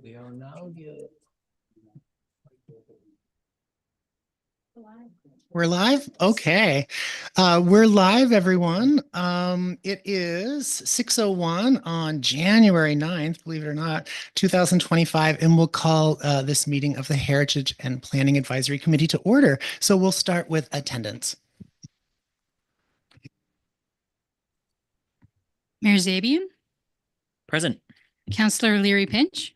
We are now good. We're live. Okay. We're live, everyone. It is 6:01 on January 9th, believe it or not, 2025, and we'll call this meeting of the Heritage and Planning Advisory Committee to order. So we'll start with attendance. Mayor Zabian, Present. Councillor Leary Pinch,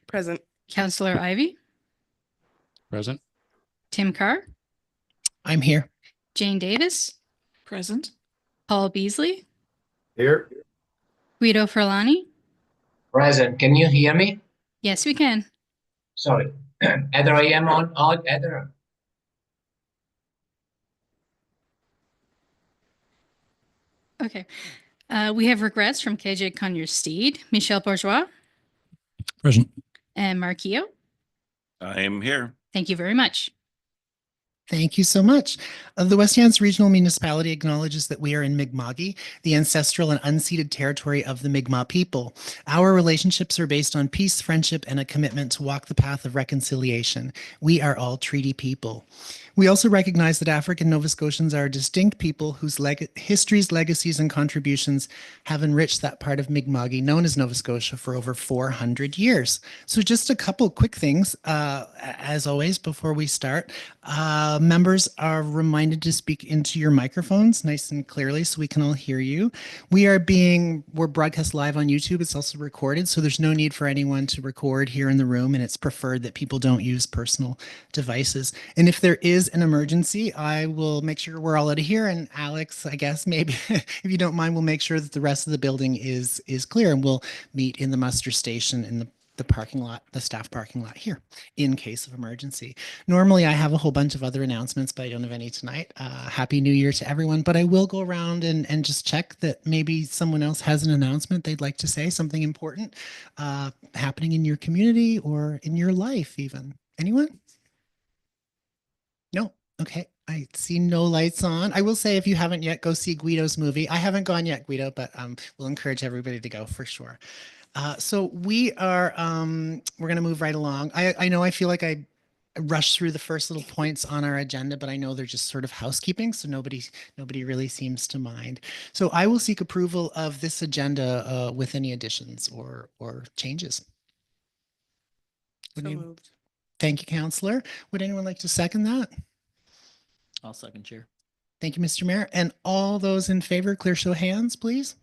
Present. Councillor Ivy, Present. Tim Carr, I'm here. Jane Davis, Present. Paul Beasley, Here. Guido Ferlani. Present. Can you hear me? Yes, we can. Sorry. Either I am on or either. Okay. We have regrets from KJ Conyers-Steed, Michelle Bourgeois, Present. and Marquillo. I am here. Thank you very much. Thank you so much. The West Hants Regional Municipality acknowledges that we are in Mi'kma'ki, the ancestral and unceded territory of the Mi'kmaq people. Our relationships are based on peace, friendship, and a commitment to walk the path of reconciliation. We are all treaty people. We also recognize that African Nova Scotians are a distinct people whose histories, legacies, and contributions have enriched that part of Mi'kma'ki known as Nova Scotia for over 400 years. So just a couple quick things, as always, before we start. Members are reminded to speak into your microphones nice and clearly so we can all hear you. We're broadcast live on YouTube. It's also recorded, so there's no need for anyone to record here in the room, and it's preferred that people don't use personal devices. And if there is an emergency, I will make sure we're all out of here. And Alex, I guess maybe if you don't mind, we'll make sure that the rest of the building is clear, and we'll meet in the muster station in the parking lot, the staff parking lot here in case of emergency. Normally I have a whole bunch of other announcements, but I don't have any tonight. Happy New Year to everyone, but I will go around and just check that maybe someone else has an announcement they'd like to say, something important happening in your community or in your life even. Anyone? No? Okay. I see no lights on. I will say if you haven't yet, go see Guido's movie. I haven't gone yet, Guido, but we'll encourage everybody to go for sure. So we're going to move right along. I know I feel like I rushed through the first little points on our agenda, but I know they're just sort of housekeeping, so nobody really seems to mind. So I will seek approval of this agenda with any additions or changes. So moved. Thank you, Councillor. Would anyone like to second that? I'll second, Chair. Thank you, Mr. Mayor. And all those in favor, clear show of hands, please.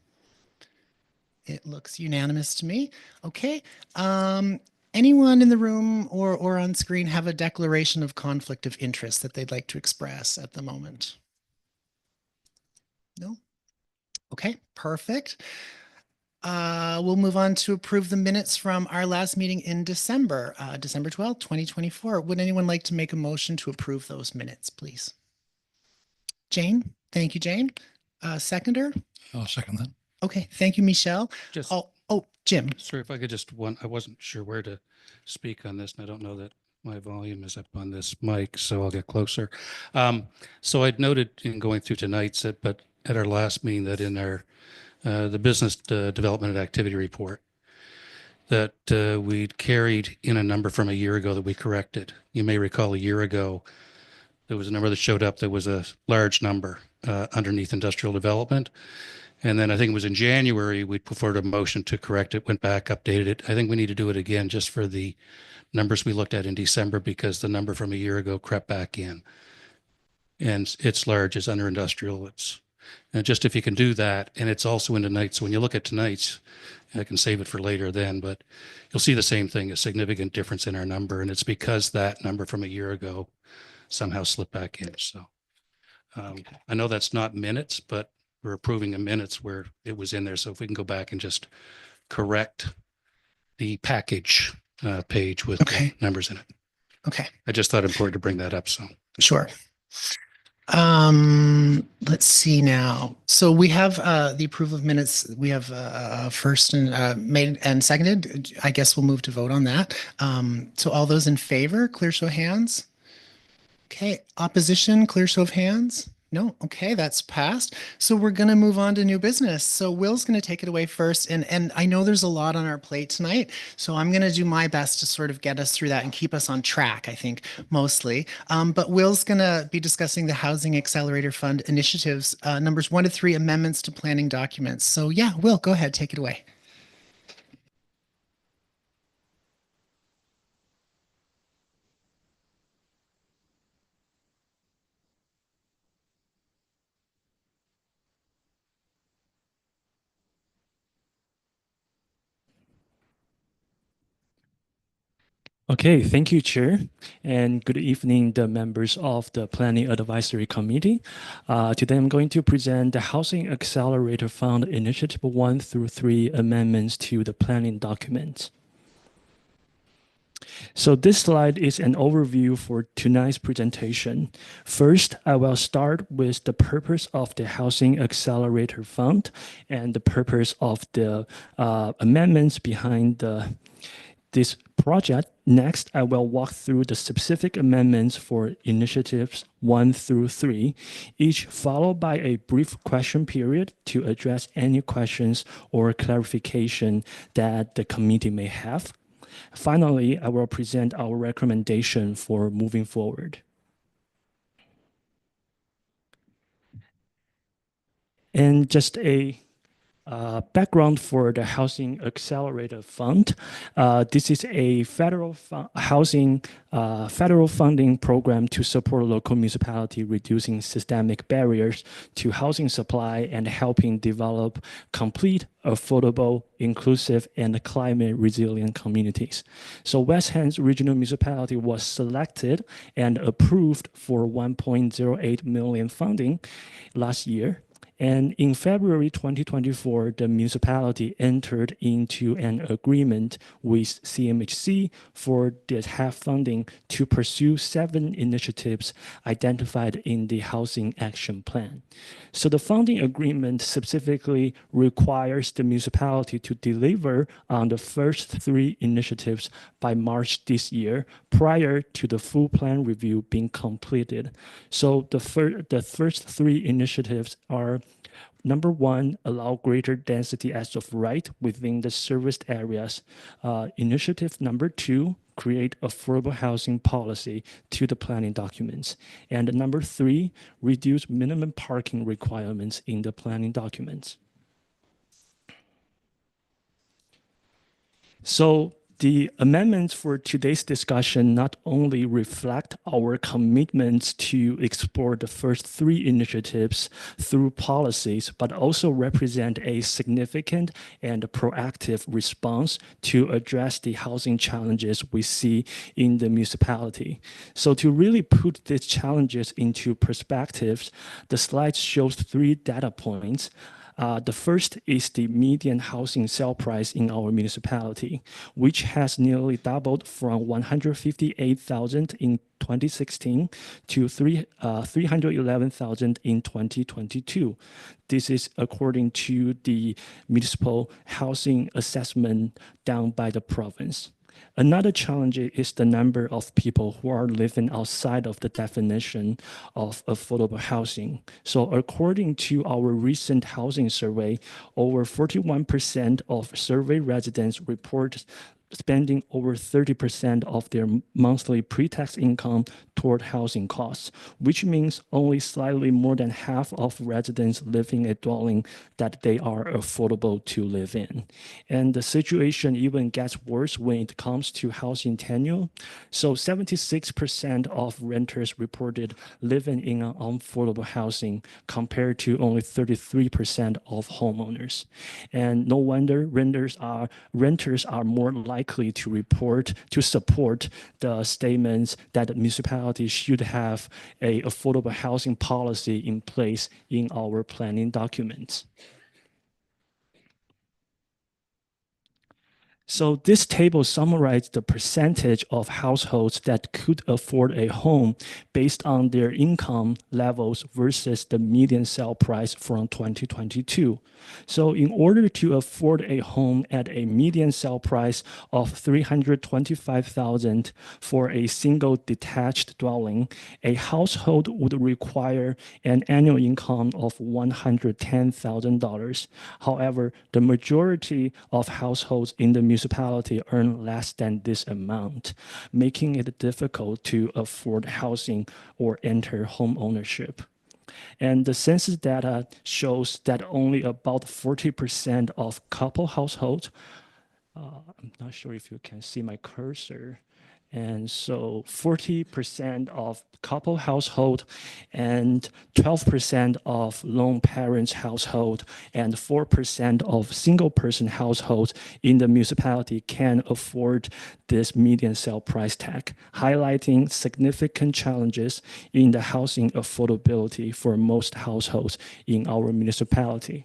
It looks unanimous to me. Okay. Anyone in the room or on screen have a declaration of conflict of interest that they'd like to express at the moment? No? Okay, perfect. We'll move on to approve the minutes from our last meeting in December, December 12th, 2024. Would anyone like to make a motion to approve those minutes, please? Jane? Thank you, Jane. Seconder? I'll second that. Okay, thank you, Michelle. Just, Jim. sorry if I could just I wasn't sure where to speak on this, and I don't know that my volume is up on this mic, so I'll get closer. So I'd noted in going through tonight's, but at our last meeting that in our the business development and activity report that we'd carried in a number from a year ago that we corrected. You may recall a year ago, there was a number that showed up that was a large number underneath industrial development. And then I think it was in January, we put forward a motion to correct it, went back, updated it. I think we need to do it again just for the numbers we looked at in December because the number from a year ago crept back in. And it's large, it's under industrial. It's just if you can do that, and it's also in tonight's. So when you look at tonight's, I can save it for later then, but you'll see the same thing, a significant difference in our number. And it's because that number from a year ago somehow slipped back in. So I know that's not minutes, but we're approving the minutes where it was in there. So if we can go back and just correct the package page with the numbers in it. Okay. I just thought it important to bring that up. So sure. Let's see now. So we have the approval of minutes. We have first and made and seconded. I guess we'll move to vote on that. So all those in favor, clear show of hands. Okay. Opposition, clear show of hands. No, okay, that's passed. So we're going to move on to new business. So Will's going to take it away first. And I know there's a lot on our plate tonight. So I'm going to do my best to sort of get us through that and keep us on track, I think, mostly. But Will's going to be discussing the Housing Accelerator Fund initiatives, numbers 1 to 3, amendments to planning documents. So yeah, Will, go ahead, take it away. Okay, thank you, Chair, and good evening, the members of the Planning Advisory Committee. Today, I'm going to present the Housing Accelerator Fund Initiative 1 through 3 amendments to the planning document. So this slide is an overview for tonight's presentation. First, I will start with the purpose of the Housing Accelerator Fund and the purpose of the amendments behind this project. Next, I will walk through the specific amendments for initiatives 1 through 3, each followed by a brief question period to address any questions or clarification that the committee may have. Finally, I will present our recommendation for moving forward. And just a background for the Housing Accelerator Fund. This is a federal funding program to support local municipality reducing systemic barriers to housing supply and helping develop complete, affordable, inclusive, and climate resilient communities. So West Hands Regional Municipality was selected and approved for 1.08 million funding last year. And in February 2024, the municipality entered into an agreement with CMHC for the HAF funding to pursue 7 initiatives identified in the Housing Action Plan. So the funding agreement specifically requires the municipality to deliver on the first 3 initiatives by March this year, prior to the full plan review being completed. So the first 3 initiatives are: number 1, allow greater density as of right within the serviced areas. Initiative number 2, create affordable housing policy to the planning documents. And number 3, reduce minimum parking requirements in the planning documents. So the amendments for today's discussion not only reflect our commitments to explore the first 3 initiatives through policies, but also represent a significant and proactive response to address the housing challenges we see in the municipality. So to really put these challenges into perspectives, the slide shows 3 data points. The first is the median housing sale price in our municipality, which has nearly doubled from 158,000 in 2016 to 311,000 in 2022. This is according to the municipal housing assessment done by the province. Another challenge is the number of people who are living outside of the definition of affordable housing. So according to our recent housing survey, over 41% of survey residents report spending over 30% of their monthly pre-tax income toward housing costs, which means only slightly more than half of residents live in a dwelling that they are affordable to live in. And the situation even gets worse when it comes to housing tenure. So 76% of renters reported living in unaffordable housing compared to only 33% of homeowners. And no wonder renters are more likely to support the statements that the municipality should have a affordable housing policy in place in our planning documents. So this table summarizes the percentage of households that could afford a home based on their income levels versus the median sale price from 2022. So in order to afford a home at a median sale price of $325,000 for a single detached dwelling, a household would require an annual income of $110,000. However, the majority of households in the municipality earn less than this amount, making it difficult to afford housing or enter home ownership. And the census data shows that only about 40% of couple households, I'm not sure if you can see my cursor, and so 40% of couple household and 12% of lone parents household and 4% of single person households in the municipality can afford this median sale price tag, highlighting significant challenges in the housing affordability for most households in our municipality.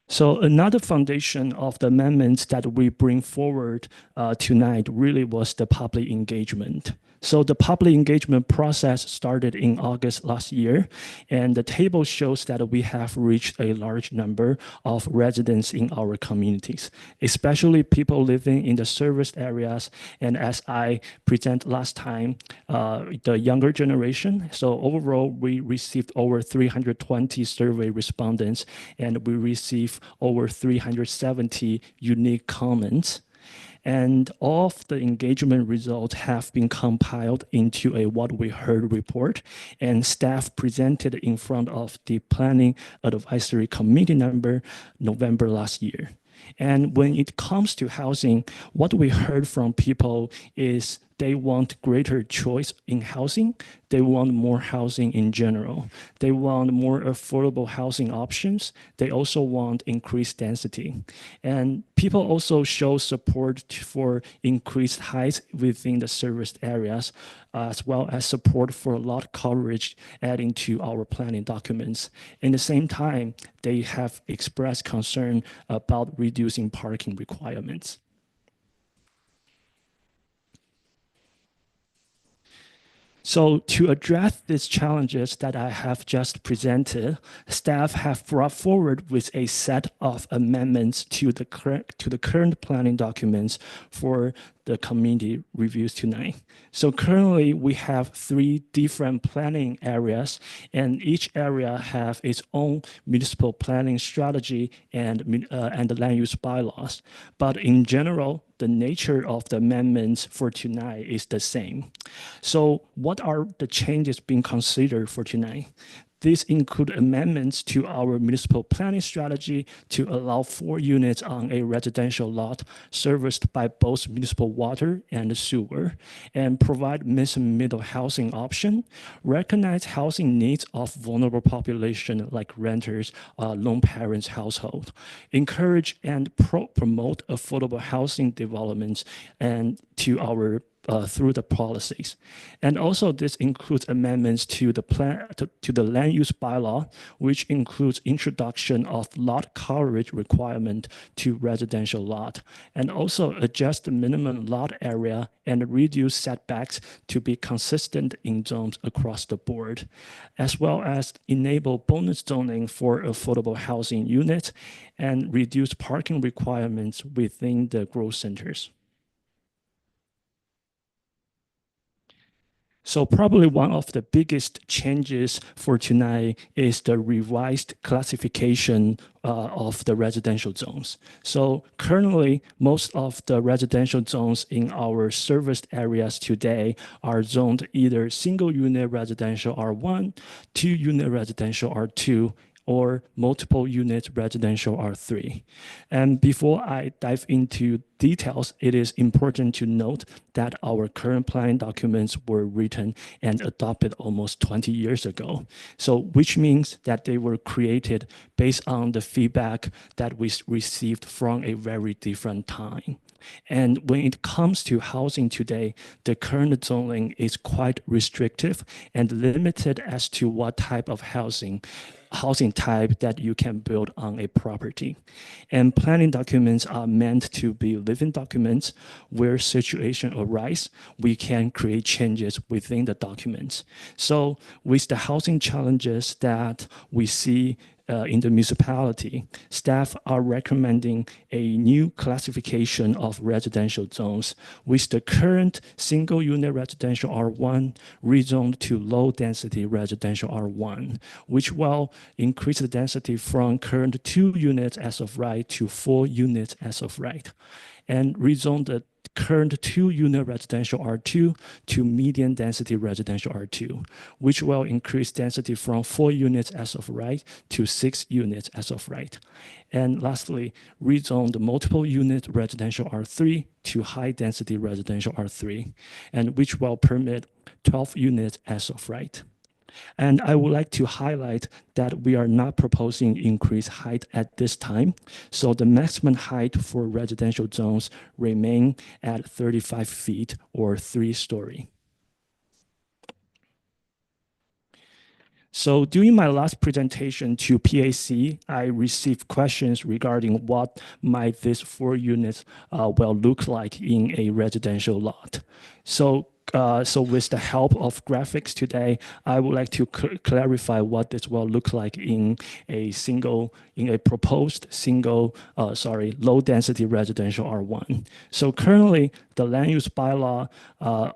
So another foundation of the amendments that we bring forward tonight really was the public engagement. So the public engagement process started in August last year, and the table shows that we have reached a large number of residents in our communities, especially people living in the service areas. And as I presented last time, the younger generation. So overall, we received over 320 survey respondents, and we received over 370 unique comments. And all of the engagement results have been compiled into a What We Heard report, and staff presented in front of the Planning Advisory Committee number November last year. And when it comes to housing, what we heard from people is they want greater choice in housing. They want more housing in general. They want more affordable housing options. They also want increased density. And people also show support for increased heights within the serviced areas, as well as support for lot coverage adding to our planning documents. In the same time, they have expressed concern about reducing parking requirements. So to address these challenges that I have just presented, staff have brought forward with a set of amendments to the current planning documents for the community reviews tonight. So currently we have 3 different planning areas, and each area have its own municipal planning strategy and the land use bylaws. But in general, the nature of the amendments for tonight is the same. So what are the changes being considered for tonight? These include amendments to our municipal planning strategy to allow 4 units on a residential lot serviced by both municipal water and sewer, and provide middle housing option, recognize housing needs of vulnerable population like renters, lone parents household, encourage and promote affordable housing developments and to our through the policies. And also this includes amendments to the plan to the land use bylaw, which includes introduction of lot coverage requirement to residential lot, and also adjust the minimum lot area and reduce setbacks to be consistent in zones across the board, as well as enable bonus zoning for affordable housing units and reduce parking requirements within the growth centers. So probably one of the biggest changes for tonight is the revised classification of the residential zones. So currently, most of the residential zones in our serviced areas today are zoned either single unit residential R1, 2 unit residential R2, or multiple units residential R3. And before I dive into details, it is important to note that our current planning documents were written and adopted almost 20 years ago. So which means that they were created based on the feedback that we received from a very different time. And when it comes to housing today, the current zoning is quite restrictive and limited as to what type of housing type that you can build on a property. And planning documents are meant to be living documents where situation arise, we can create changes within the documents. So with the housing challenges that we see in the municipality, staff are recommending a new classification of residential zones with the current single unit residential R1 rezoned to low density residential R1, which will increase the density from current 2 units as of right to 4 units as of right, and rezone the current 2-unit residential R2 to medium density residential R2, which will increase density from 4 units as of right to 6 units as of right. And lastly, rezone the multiple unit residential R3 to high density residential R3, and which will permit 12 units as of right. And I would like to highlight that we are not proposing increased height at this time. So the maximum height for residential zones remain at 35 feet or 3-story. So during my last presentation to PAC, I received questions regarding what might this 4 units will look like in a residential lot. So with the help of graphics today, I would like to clarify what this will look like in a proposed low density residential R1. So currently, the land use bylaw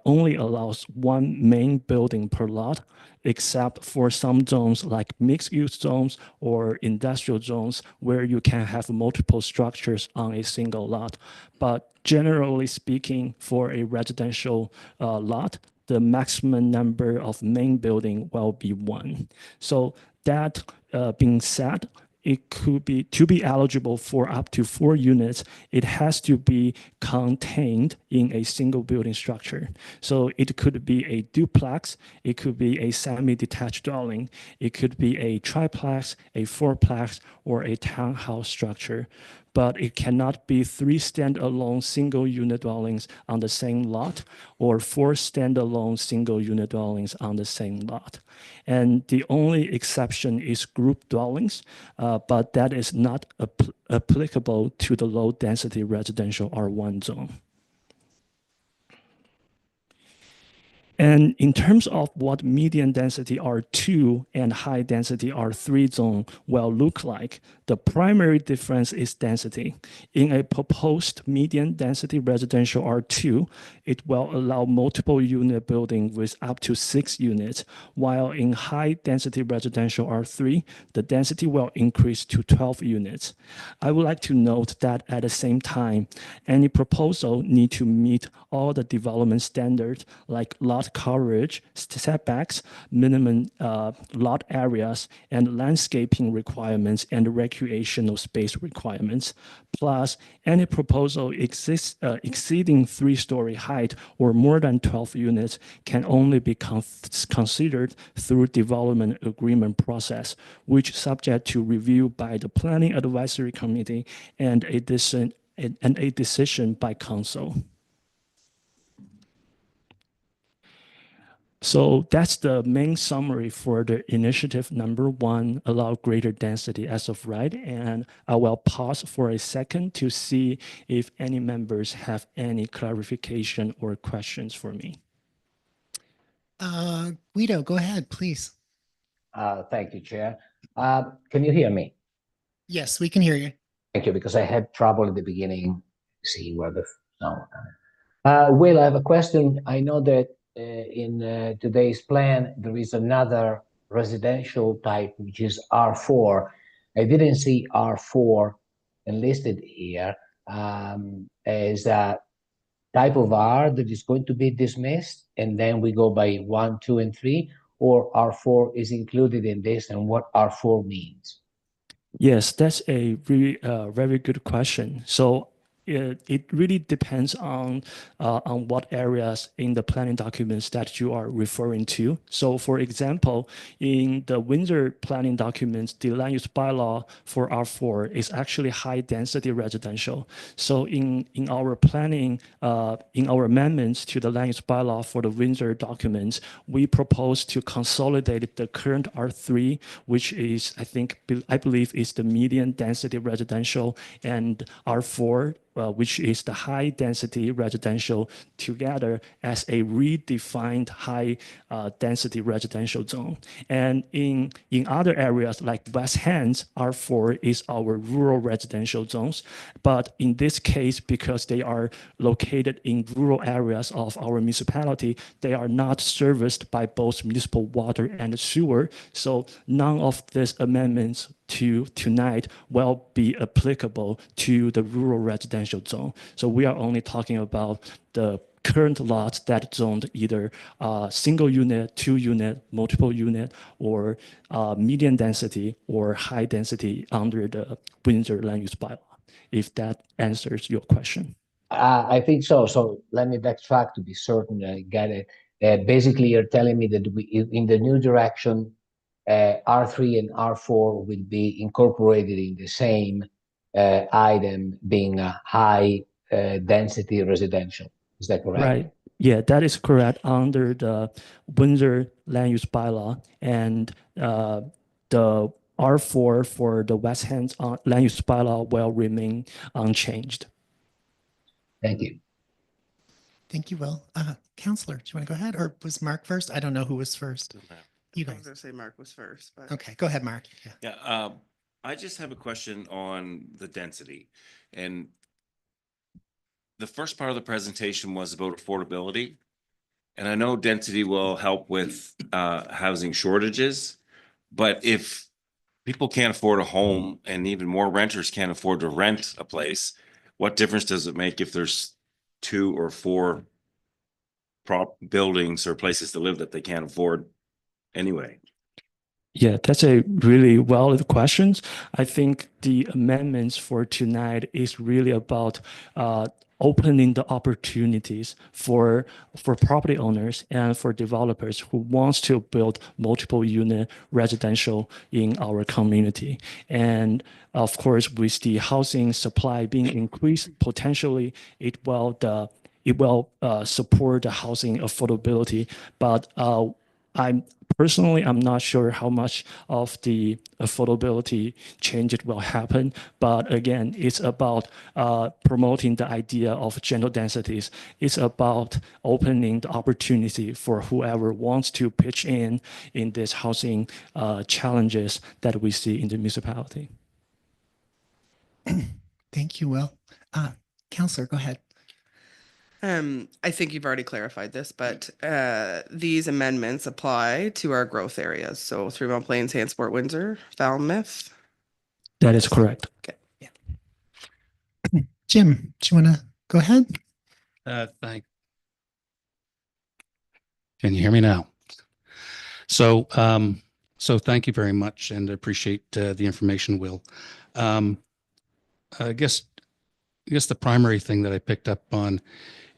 only allows 1 main building per lot, except for some zones like mixed use zones or industrial zones where you can have multiple structures on a single lot. But generally speaking, for a residential lot, the maximum number of main building will be 1. So that being said, it could be to be eligible for up to 4 units, it has to be contained in a single building structure. So it could be a duplex, it could be a semi-detached dwelling, it could be a triplex, a fourplex, or a townhouse structure. But it cannot be 3 standalone single unit dwellings on the same lot or 4 standalone single unit dwellings on the same lot. And the only exception is group dwellings, but that is not applicable to the low density residential R1 zone. And in terms of what medium density R2 and high density R3 zone will look like, the primary difference is density. In a proposed medium density residential R2, it will allow multiple unit building with up to 6 units, while in high density residential R3, the density will increase to 12 units. I would like to note that at the same time, any proposal need to meet all the development standards like lot coverage, setbacks, minimum lot areas, and landscaping requirements and recreational space requirements. Plus, any proposal exceeding 3-story height or more than 12 units can only be considered through development agreement process, which subject to review by the Planning Advisory Committee and a decision by council. So that's the main summary for the initiative number 1, allow greater density as of right. And I will pause for a second to see if any members have any clarification or questions for me. Guido, go ahead, please. Thank you, Chair. Can you hear me? Yes, we can hear you. Thank you, because I had trouble at the beginning, see where the sound. Will, I have a question. I know that in today's plan, there is another residential type, which is R4. I didn't see R4 enlisted here as a type of R that is going to be dismissed, and then we go by 1, 2, and 3, or R4 is included in this, and what R4 means. Yes, that's a very good question. So it really depends on what areas in the planning documents that you are referring to. So, for example, in the Windsor planning documents, the land use bylaw for R4 is actually high density residential. So, in our planning, in our amendments to the land use bylaw for the Windsor documents, we propose to consolidate the current R3, which is, I believe, is the medium density residential, and R4, which is the high density residential, together as a redefined high density residential zone. And in other areas like West Hands, R4 is our rural residential zones. But in this case, because they are located in rural areas of our municipality, they are not serviced by both municipal water and sewer. So none of these amendments to tonight will be applicable to the rural residential zone. So we are only talking about the current lots that zoned either single unit, 2 unit, multiple unit, or medium density or high density under the Windsor land use bylaw, if that answers your question. I think so. So let me backtrack to be certain I get it. Basically, you're telling me that in the new direction, R3 and R4 will be incorporated in the same item, being a high density residential. Is that correct? Right. Yeah, that is correct under the Windsor land use bylaw, and the R4 for the West Hands land use bylaw will remain unchanged. Thank you. Thank you, Will. Counselor, do you want to go ahead, or was Mark first? I don't know who was first. You I was guys. gonna say Mark was first, but. Okay, go ahead, Mark. Yeah. Yeah, I just have a question on the density. And the first part of the presentation was about affordability. And I know density will help with housing shortages, but if people can't afford a home and even more renters can't afford to rent a place, what difference does it make if there's 2 or 4 buildings or places to live that they can't afford anyway? Yeah, that's a really valid question. I think the amendments for tonight is really about opening the opportunities for property owners and for developers who wants to build multiple unit residential in our community. And of course, with the housing supply being increased, potentially it will support the housing affordability. But I'm not sure how much of the affordability change it will happen. But again, it's about promoting the idea of general densities. It's about opening the opportunity for whoever wants to pitch in this housing challenges that we see in the municipality. Thank you, Will. Counselor, go ahead. I think you've already clarified this, but these amendments apply to our growth areas. So 3 Mile Plains, Hansport, Windsor, Falmouth. That is correct. Okay. Jim, do you want to go ahead? Can you hear me now? So, thank you very much, and I appreciate the information, Will. I guess the primary thing that I picked up on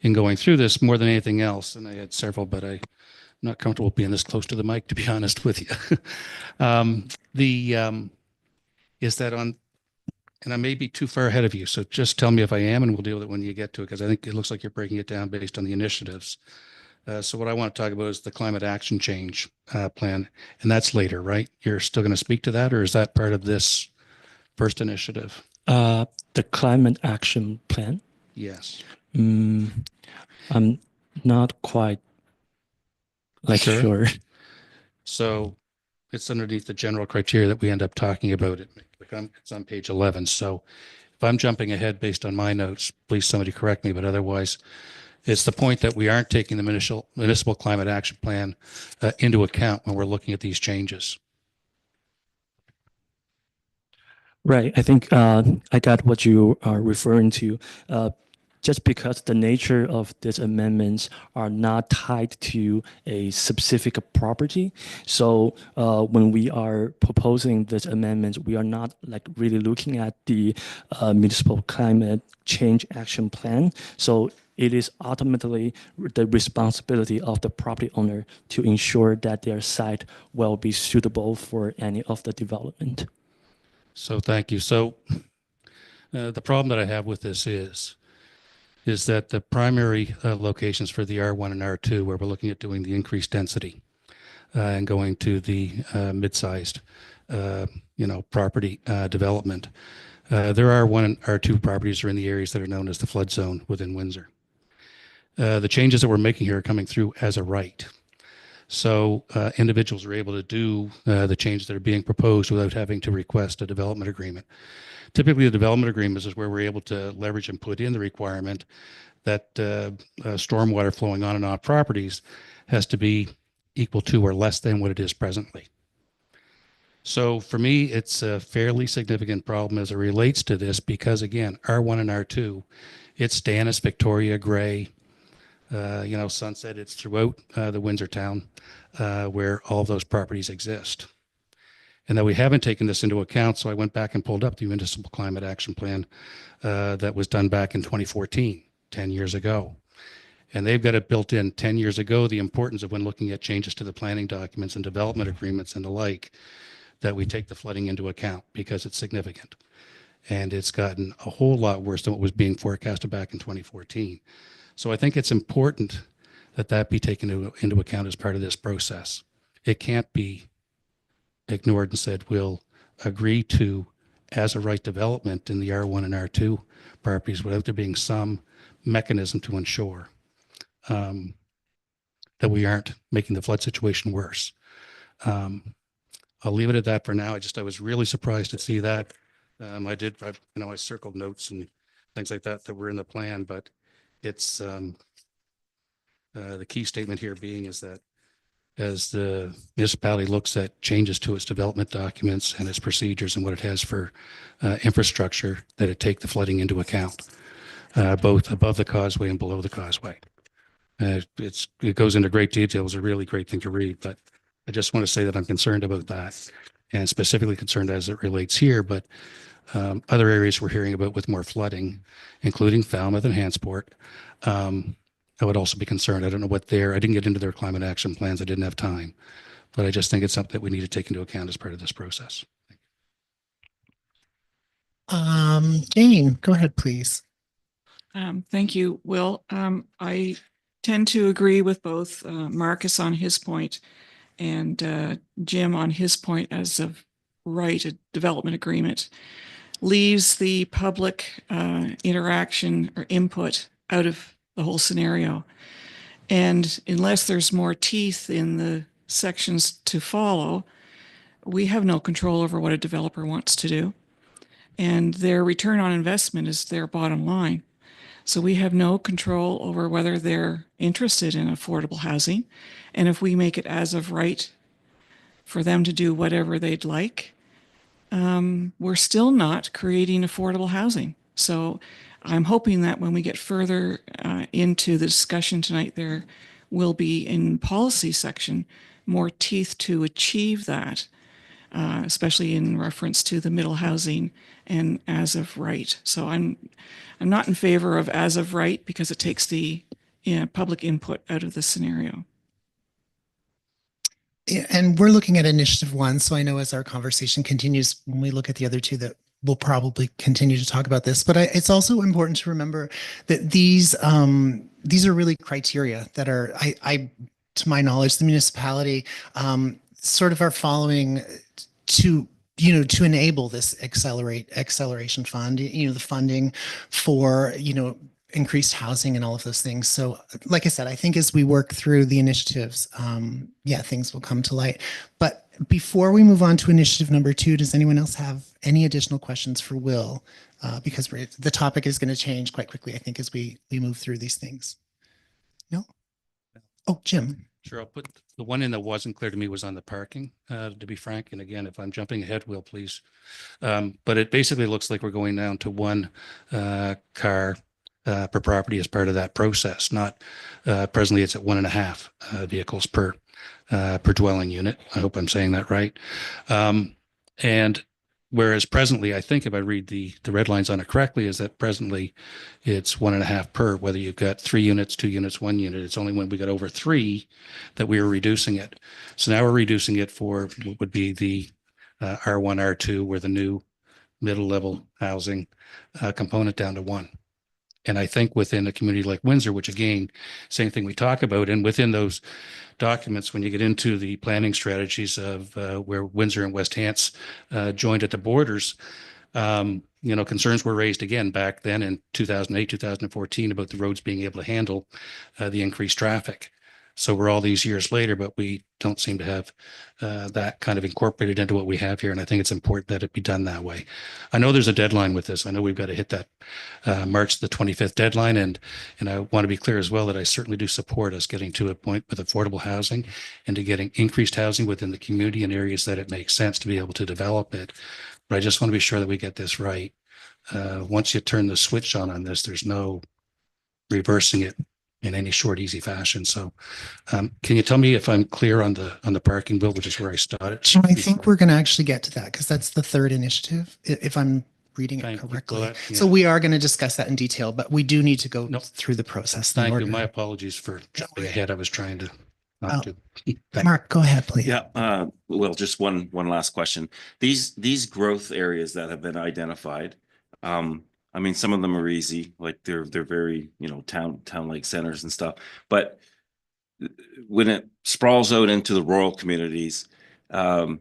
in going through this more than anything else, and I had several, but I'm not comfortable being this close to the mic, to be honest with you. Is that on, and I may be too far ahead of you, so just tell me if I am, and we'll deal with it when you get to it, because I think it looks like you're breaking it down based on the initiatives. So what I want to talk about is the climate action change plan, and that's later, right? You're still going to speak to that, or is that part of this first initiative? The climate action plan? Yes. I'm not quite sure. So it's underneath the general criteria that we end up talking about. It's on page 11. So if I'm jumping ahead based on my notes, please somebody correct me, but otherwise it's the point that we aren't taking the municipal climate action plan into account when we're looking at these changes. Right. I think I got what you are referring to. just because the nature of these amendments are not tied to a specific property. So when we are proposing this amendment, we are not like really looking at the municipal climate change action plan. So it is ultimately the responsibility of the property owner to ensure that their site will be suitable for any of the development. So thank you. So the problem that I have with this is that the primary locations for the R1 and R2, where we're looking at doing the increased density and going to the mid-sized, property development, there are R1 and R2 properties are in the areas that are known as the flood zone within Windsor. The changes that we're making here are coming through as a right. So individuals are able to do the changes that are being proposed without having to request a development agreement. Typically, the development agreements is where we're able to leverage and put in the requirement that stormwater flowing on and off properties has to be equal to or less than what it is presently. So for me, it's a fairly significant problem as it relates to this because, again, R1 and R2, it's Stannis, Victoria, Gray, Sunset, it's throughout the Windsor town where all of those properties exist. And that we haven't taken this into account, so I went back and pulled up the Municipal Climate Action Plan that was done back in 2014, 10 years ago. And they've got it built in 10 years ago, the importance of when looking at changes to the planning documents and development agreements and the like, that we take the flooding into account because it's significant. And it's gotten a whole lot worse than what was being forecasted back in 2014. So I think it's important that that be taken into account as part of this process. It can't be ignored and said, we'll agree to as a right development in the R1 and R2 properties without there being some mechanism to ensure that we aren't making the flood situation worse. I'll leave it at that for now. I was really surprised to see that. I circled notes and things like that were in the plan, but it's the key statement here being is that as the municipality looks at changes to its development documents and its procedures and what it has for infrastructure, that it take the flooding into account, both above the causeway and below the causeway. It goes into great detail. It's a really great thing to read, but I just want to say that I'm concerned about that and specifically concerned as it relates here, but other areas we're hearing about with more flooding, including Falmouth and Hantsport. I would also be concerned. I don't know what I didn't get into their climate action plans. I didn't have time, but I just think it's something that we need to take into account as part of this process. Jane, go ahead, please. Thank you, Will. I tend to agree with both Marcus on his point and Jim on his point as of right. A development agreement leaves the public interaction or input out of the whole scenario. And unless there's more teeth in the sections to follow, we have no control over what a developer wants to do. And their return on investment is their bottom line. So we have no control over whether they're interested in affordable housing. And if we make it as of right for them to do whatever they'd like, we're still not creating affordable housing. So I'm hoping that when we get further into the discussion tonight, there will be in policy section more teeth to achieve that, especially in reference to the middle housing and as of right. So I'm not in favor of as of right because it takes the public input out of the scenario. And we're looking at initiative 1. So I know as our conversation continues, when we look at the other 2, that we'll probably continue to talk about this, but it's also important to remember that these are really criteria that are, to my knowledge, the municipality sort of are following to enable this acceleration fund, the funding for, increased housing and all of those things. So like I said, I think as we work through the initiatives, things will come to light. But before we move on to initiative number 2, does anyone else have any additional questions for Will? Because the topic is going to change quite quickly, I think, as we move through these things. No? Oh, Jim. Sure. I'll put the one in that wasn't clear to me was on the parking, to be frank. And again, if I'm jumping ahead, Will, please. But it basically looks like we're going down to one car per property as part of that process. Not presently, it's at 1.5 vehicles per dwelling unit. I hope I'm saying that right. And whereas presently, I think if I read the red lines on it correctly, is that presently it's 1.5 per, whether you've got 3 units, 2 units, 1 unit. It's only when we got over 3 that we are reducing it. So now we're reducing it for what would be the R1, R2, where the new middle level housing component down to 1. And I think within a community like Windsor, which again, same thing we talk about, and within those documents, when you get into the planning strategies of where Windsor and West Hants joined at the borders, concerns were raised again back then in 2008, 2014 about the roads being able to handle the increased traffic. So we're all these years later, but we don't seem to have that kind of incorporated into what we have here. And I think it's important that it be done that way. I know there's a deadline with this. I know we've got to hit that March the 25th deadline. And I want to be clear as well that I certainly do support us getting to a point with affordable housing and to getting increased housing within the community in areas that it makes sense to be able to develop it. But I just want to be sure that we get this right. Once you turn the switch on this, there's no reversing it in any short, easy fashion. So can you tell me if I'm clear on the parking bill, which is where I started? So I think we're going to actually get to that because that's the third initiative, if I'm reading it correctly. So we are going to discuss that in detail, but we do need to go through the process. Thank you. My apologies for jumping ahead. I was trying to not to. Mark, go ahead, please. Yeah. Well, just one last question. These growth areas that have been identified, I mean, some of them are easy, like they're very, town-like centers and stuff. But when it sprawls out into the rural communities, do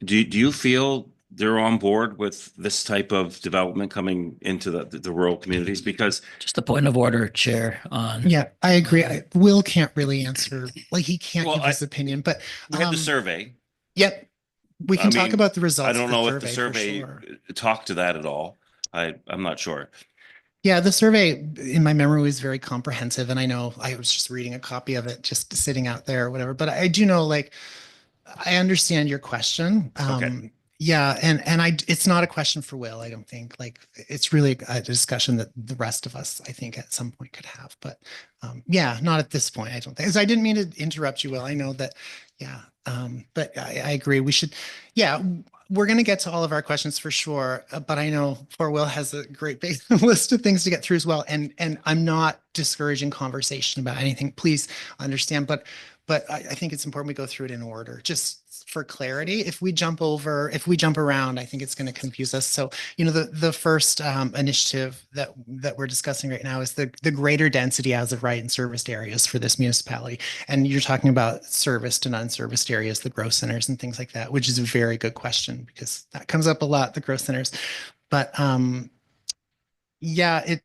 you feel they're on board with this type of development coming into the rural communities? Because Just a point of order, Chair, on. Yeah, I agree. Will can't really answer, like he can't give his opinion, but we have the survey. Yep. We can talk about the results. I don't know if the survey survey talked to that at all. I'm not sure. Yeah, the survey in my memory was very comprehensive. And I know I was just reading a copy of it, just sitting out there or whatever. But I do know, like, I understand your question. Okay. Yeah. And it's not a question for Will, I don't think. Like, it's really a discussion that the rest of us, I think, at some point could have. But yeah, not at this point, I don't think. So I didn't mean to interrupt you, Will. I know that, yeah. But I agree. We should, yeah. We're going to get to all of our questions for sure, but I know poor Will has a great big list of things to get through as well. And I'm not discouraging conversation about anything. Please understand, but I think it's important we go through it in order, just for clarity. If we jump around, I think it's going to confuse us. So, the first initiative that we're discussing right now is the greater density as of right in serviced areas for this municipality. And you're talking about serviced and unserviced areas, the growth centers and things like that, which is a very good question because that comes up a lot, the growth centers. But yeah,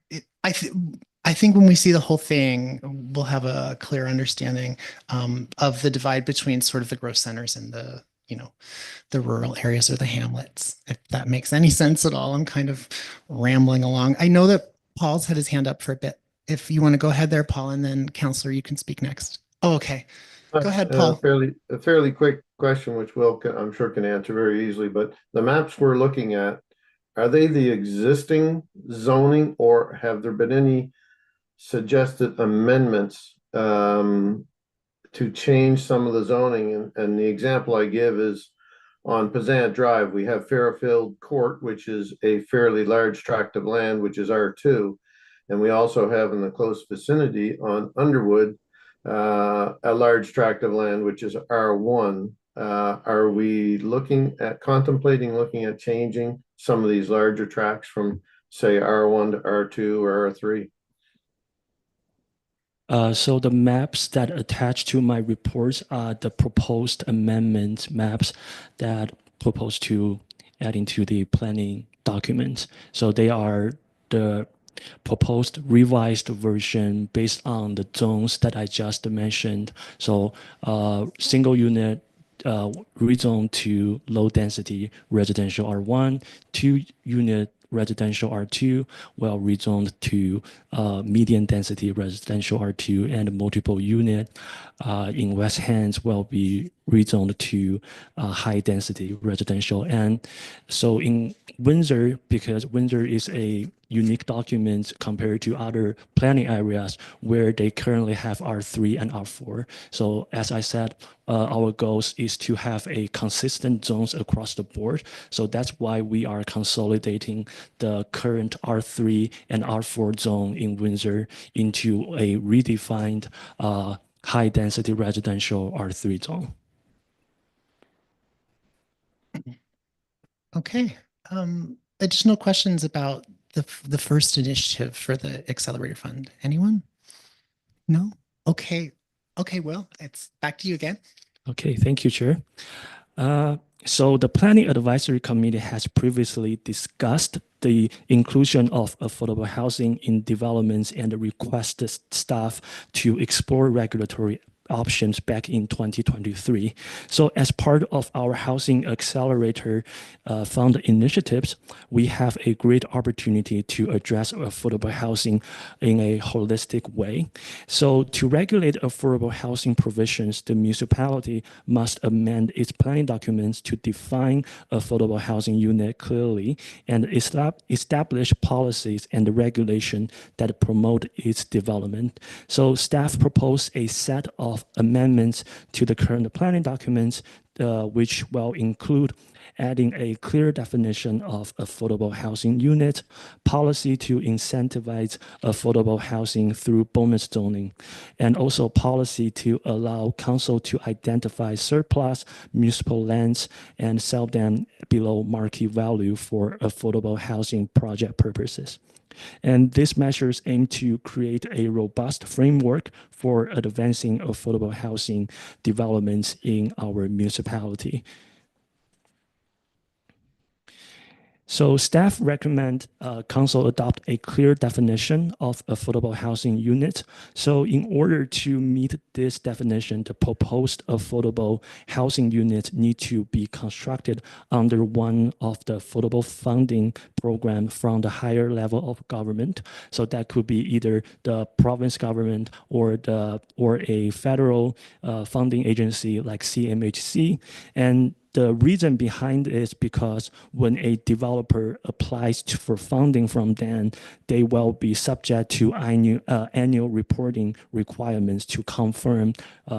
I think when we see the whole thing, we'll have a clear understanding of the divide between sort of the growth centers and the rural areas or the hamlets, if that makes any sense at all. I'm kind of rambling along. I know that Paul's had his hand up for a bit. If you want to go ahead there, Paul, and then Councillor, you can speak next. Oh, okay. Go ahead, Paul. A fairly quick question, which Will, I'm sure, can answer very easily. But the maps we're looking at, are they the existing zoning, or have there been any suggested amendments to change some of the zoning? And the example I give is on Pazant Drive, we have Fairfield Court, which is a fairly large tract of land, which is R2. And we also have in the close vicinity on Underwood, a large tract of land, which is R1. Are we contemplating looking at changing some of these larger tracts from, say, R1 to R2 or R3? So the maps that attach to my reports are the proposed amendment maps that propose to add into the planning document. So they are the proposed revised version based on the zones that I just mentioned. So single unit rezone to low density residential R1, 2-unit residential R2, well rezoned to medium density residential R2, and multiple unit in West Hants will be rezoned to high density residential. And so in Windsor, because Windsor is a unique documents compared to other planning areas where they currently have R3 and R4. So as I said, our goals is to have a consistent zones across the board. So that's why we are consolidating the current R3 and R4 zone in Windsor into a redefined high density residential R3 zone. Okay. Additional questions about the first initiative for the Accelerator Fund? Anyone? No? Okay. Okay, Will, it's back to you again. Okay, thank you, Chair. So the Planning Advisory Committee has previously discussed the inclusion of affordable housing in developments and requested staff to explore regulatory options back in 2023. So as part of our Housing Accelerator Fund initiatives, we have a great opportunity to address affordable housing in a holistic way. So to regulate affordable housing provisions, the municipality must amend its planning documents to define affordable housing unit clearly and establish policies and regulation that promote its development. So staff proposed a set of amendments to the current planning documents, which will include adding a clear definition of affordable housing unit, policy to incentivize affordable housing through bonus zoning, and also policy to allow council to identify surplus municipal lands and sell them below market value for affordable housing project purposes. And these measures aim to create a robust framework for advancing affordable housing developments in our municipality. So staff recommend council adopt a clear definition of affordable housing unit. So in order to meet this definition, the proposed affordable housing units need to be constructed under one of the affordable funding program from the higher level of government. So that could be either the province government or a federal funding agency like CMHC. And the reason behind it is because when a developer applies for funding from them, they will be subject to annual reporting requirements to confirm,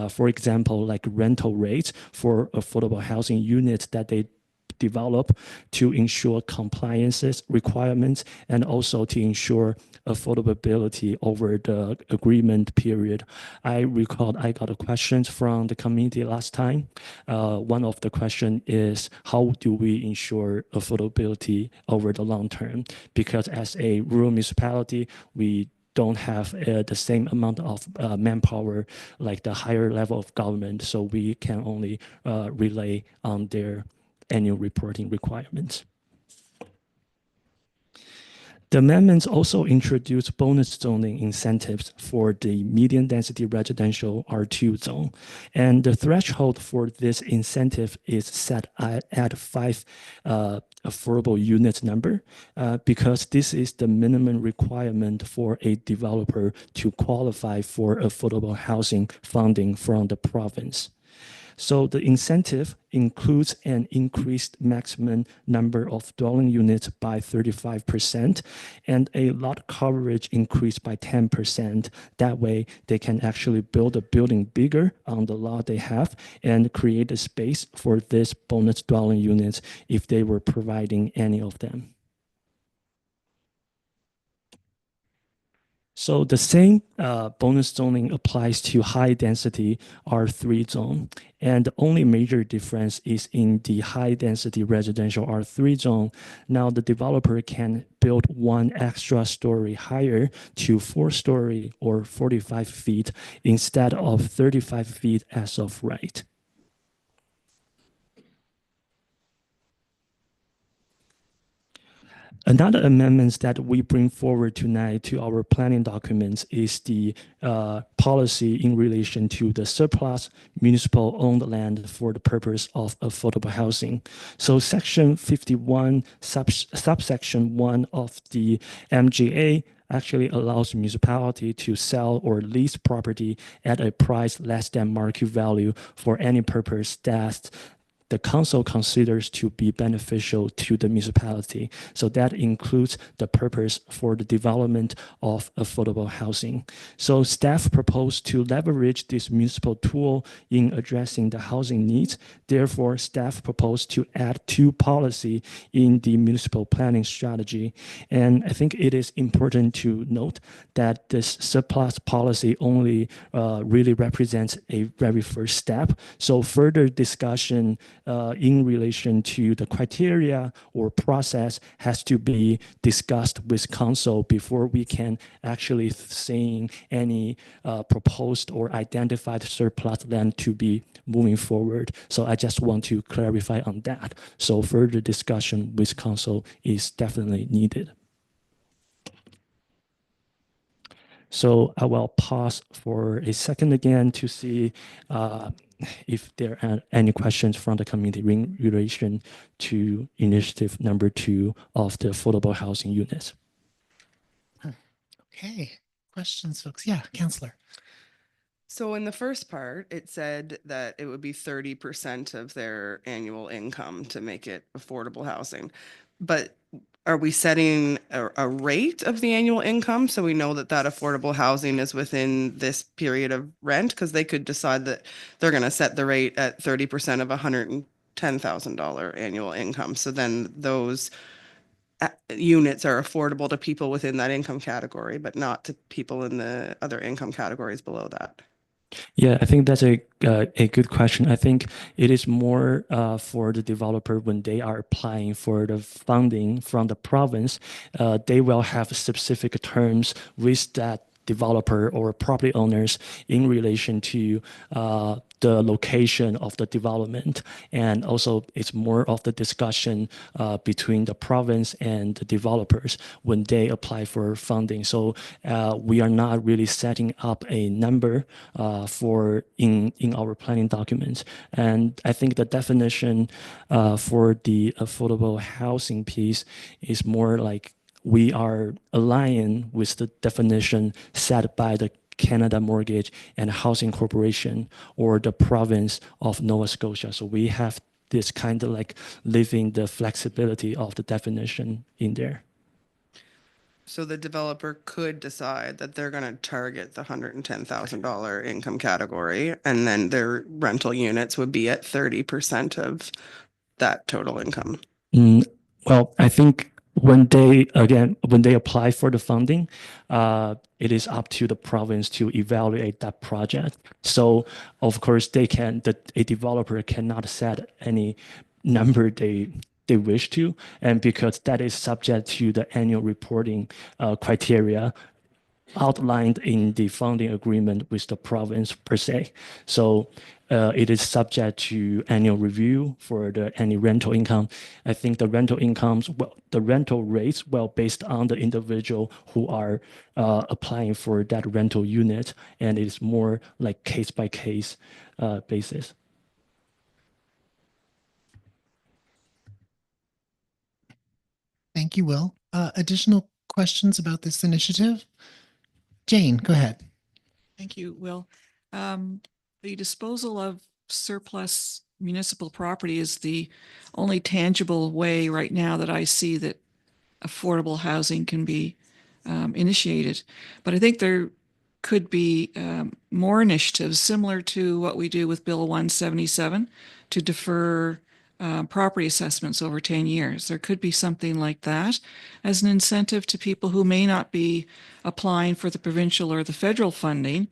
for example, like rental rates for affordable housing units that they develop to ensure compliances requirements and also to ensure affordability over the agreement period. I recall I got a question from the community last time. One of the question is, how do we ensure affordability over the long term? Because as a rural municipality, we don't have the same amount of manpower like the higher level of government, so we can only rely on their annual reporting requirements. The amendments also introduce bonus zoning incentives for the medium density residential R2 zone. And the threshold for this incentive is set at 5 affordable units number because this is the minimum requirement for a developer to qualify for affordable housing funding from the province. So the incentive includes an increased maximum number of dwelling units by 35% and a lot coverage increased by 10%. That way they can actually build a building bigger on the lot they have and create a space for this bonus dwelling units if they were providing any of them. So the same bonus zoning applies to high density R3 zone. And the only major difference is in the high density residential R3 zone. Now the developer can build one extra story higher to 4-story or 45 feet instead of 35 feet as of right. Another amendments that we bring forward tonight to our planning documents is the policy in relation to the surplus municipal owned land for the purpose of affordable housing. So section 51, subsection 1 of the MGA actually allows municipality to sell or lease property at a price less than market value for any purpose that the council considers to be beneficial to the municipality. So that includes the purpose for the development of affordable housing. So staff proposed to leverage this municipal tool in addressing the housing needs. Therefore, staff proposed to add 2 policy in the municipal planning strategy. And I think it is important to note that this surplus policy only really represents a very first step. So further discussion in relation to the criteria or process has to be discussed with council before we can actually seeing any proposed or identified surplus land to be moving forward. So I just want to clarify on that. So further discussion with council is definitely needed. So I will pause for a second again to see if there are any questions from the committee in relation to initiative number 2 of the affordable housing units. Okay, questions, folks? Yeah, Councillor. So in the first part, it said that it would be 30% of their annual income to make it affordable housing. But are we setting a rate of the annual income so we know that that affordable housing is within this period of rent? Because they could decide that they're going to set the rate at 30% of $110,000 annual income. So then those units are affordable to people within that income category, but not to people in the other income categories below that. Yeah, I think that's a good question. I think it is more for the developer when they are applying for the funding from the province. They will have specific terms with that developer or property owners in relation to the location of the development. And also it's more of the discussion between the province and the developers when they apply for funding. So we are not really setting up a number for in our planning documents. And I think the definition for the affordable housing piece is more like we are aligning with the definition set by the Canada Mortgage and Housing Corporation or the province of Nova Scotia. So we have this kind of like leaving the flexibility of the definition in there. So the developer could decide that they're going to target the $110,000 income category, and then their rental units would be at 30% of that total income. Well, I think when they apply for the funding, it is up to the province to evaluate that project. So of course a developer cannot set any number they wish to, and because that is subject to the annual reporting criteria outlined in the funding agreement with the province per se. So it is subject to annual review for any rental income. I think the rental incomes, the rental rates, based on the individual who are applying for that rental unit, and it is more like case by case basis. Thank you, Will. Additional questions about this initiative? Jane, go ahead. Thank you, Will. The disposal of surplus municipal property is the only tangible way right now that I see that affordable housing can be initiated. But I think there could be more initiatives similar to what we do with Bill 177 to defer property assessments over 10 years. There could be something like that as an incentive to people who may not be applying for the provincial or the federal funding,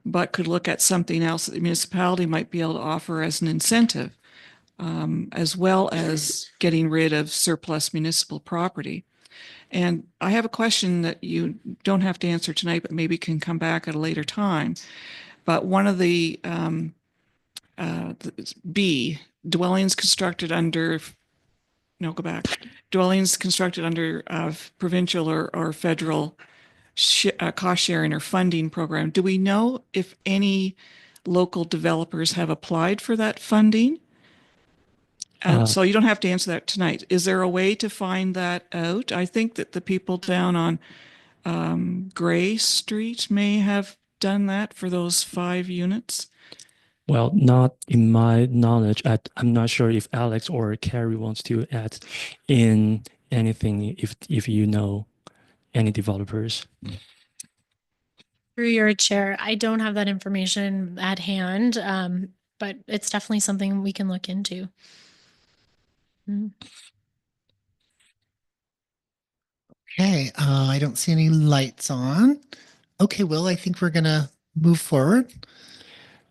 but could look at something else that the municipality might be able to offer as an incentive, as well as getting rid of surplus municipal property. And I have a question that you don't have to answer tonight, but maybe can come back at a later time. But one of the B, dwellings constructed under, dwellings constructed under provincial or federal cost sharing or funding program. Do we know if any local developers have applied for that funding? So you don't have to answer that tonight. Is there a way to find that out? I think that the people down on Gray Street may have done that for those 5 units. Well, not in my knowledge. I'm not sure if Alex or Carrie wants to add in anything if you know any developers. Through your chair, I don't have that information at hand, but it's definitely something we can look into. Mhm. Okay, I don't see any lights on. Okay, Will, I think we're gonna move forward.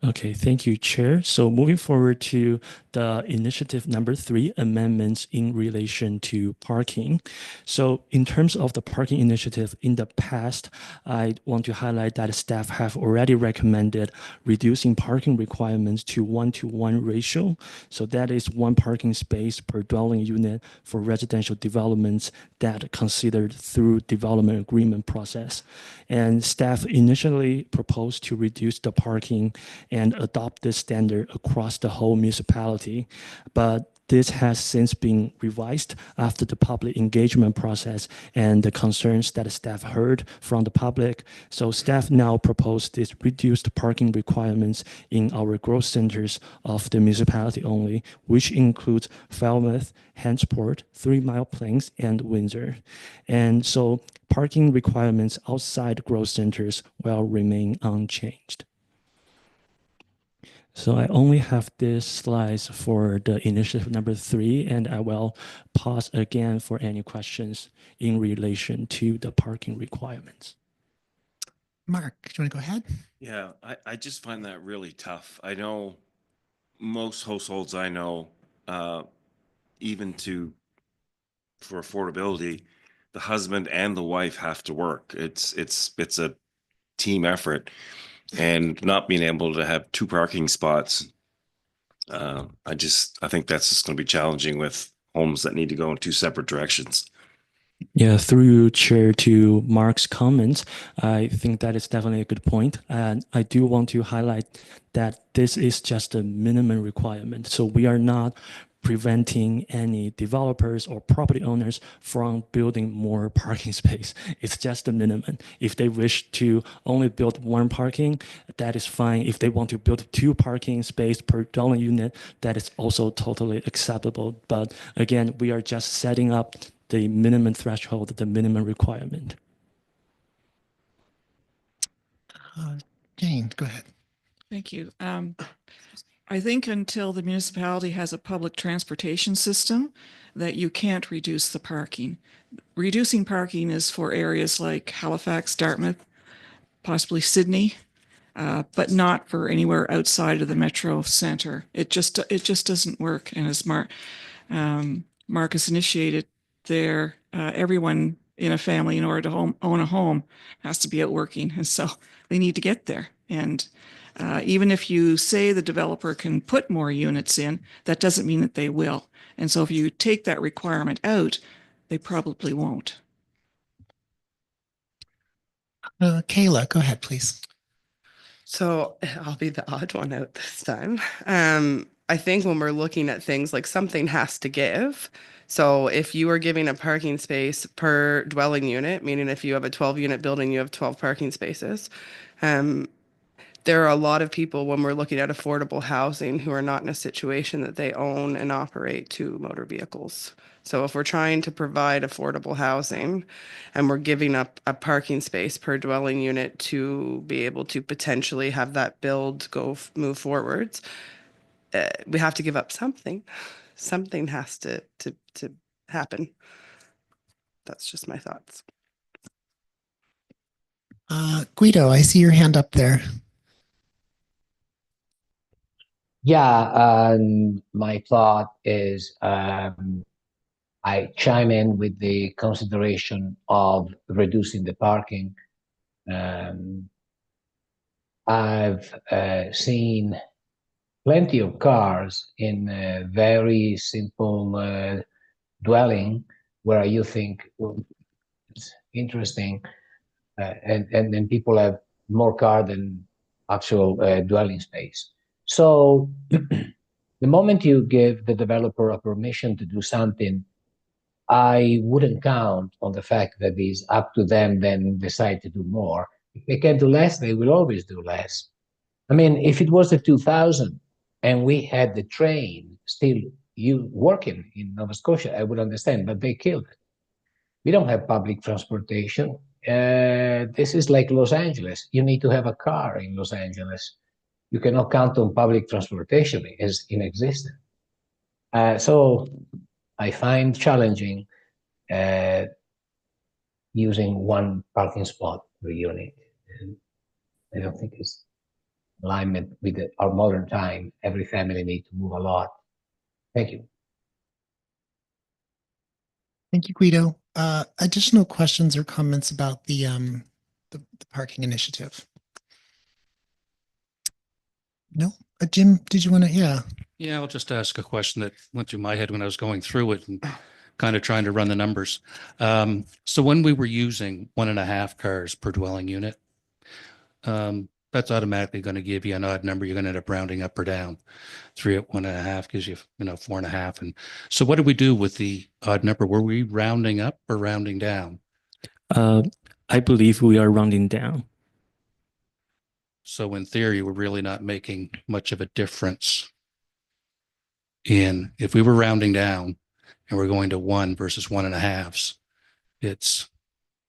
Okay, thank you, Chair. So moving forward to the initiative number 3, amendments in relation to parking. So in terms of the parking initiative in the past, I want to highlight that staff have already recommended reducing parking requirements to 1-to-1 ratio. So that is 1 parking space per dwelling unit for residential developments that considered through development agreement process. And staff initially proposed to reduce the parking and adopt this standard across the whole municipality. But this has since been revised after the public engagement process and the concerns that staff heard from the public. So staff now propose this reduced parking requirements in our growth centers of the municipality only, which includes Falmouth, Hantsport, 3 Mile Plains, and Windsor. And so parking requirements outside growth centers will remain unchanged. So I only have this slides for the initiative number 3, and I will pause again for any questions in relation to the parking requirements. Mark, do you want to go ahead? Yeah, I just find that really tough. I know most households I know, even for affordability, the husband and the wife have to work. It's a team effort, and not being able to have 2 parking spots. I think that's just going to be challenging with homes that need to go in 2 separate directions. Yeah, through you, Chair, to Mark's comments, I think that is definitely a good point. And I do want to highlight that this is just a minimum requirement. So we are not preventing any developers or property owners from building more parking space. It's just a minimum. If they wish to only build 1 parking, that is fine. If they want to build 2 parking space per dwelling unit, that is also totally acceptable. But again, we are just setting up the minimum threshold, the minimum requirement. Jane, go ahead. Thank you. I think until the municipality has a public transportation system, that you can't reduce the parking. Reducing parking is for areas like Halifax, Dartmouth, possibly Sydney, but not for anywhere outside of the metro center. It just doesn't work. And as Marcus initiated there, everyone in a family, in order to own a home, has to be out working, and so they need to get there. And even if you say the developer can put more units in, that doesn't mean that they will. And so if you take that requirement out, they probably won't. Kayla, go ahead, please. So I'll be the odd one out this time. I think when we're looking at things, like, something has to give. So if you are giving a parking space per dwelling unit, meaning if you have a 12-unit building, you have 12 parking spaces. There are a lot of people, when we're looking at affordable housing, who are not in a situation that they own and operate 2 motor vehicles. So if we're trying to provide affordable housing and we're giving up a parking space per dwelling unit to be able to potentially have that move forwards, we have to give up something. Something has to happen. That's just my thoughts. Guido, I see your hand up there. Yeah, my thought is I chime in with the consideration of reducing the parking. I've seen plenty of cars in a very simple dwelling where you think, well, it's interesting, and people have more car than actual dwelling space. So the moment you give the developer a permission to do something, I wouldn't count on the fact that it's up to them then decide to do more. If they can do less, they will always do less. I mean, if it was the 2000 and we had the train still working in Nova Scotia, I would understand, but they killed it. We don't have public transportation. This is like Los Angeles. You need to have a car in Los Angeles. You cannot count on public transportation. It's inexistent. So I find challenging using one parking spot per unit. And I don't think it's alignment with our modern time. Every family needs to move a lot. Thank you. Thank you, Guido. Additional questions or comments about the parking initiative? No, Jim, did you want to? Yeah. Yeah, I'll just ask a question that went through my head when I was going through it and kind of trying to run the numbers. So when we were using 1.5 cars per dwelling unit, that's automatically going to give you an odd number. You're going to end up rounding up or down. 3 at 1.5 gives you, 4.5. And so what did we do with the odd number? Were we rounding up or rounding down? I believe we are rounding down. So in theory, we're really not making much of a difference in if we were rounding down and we're going to 1 versus 1.5s.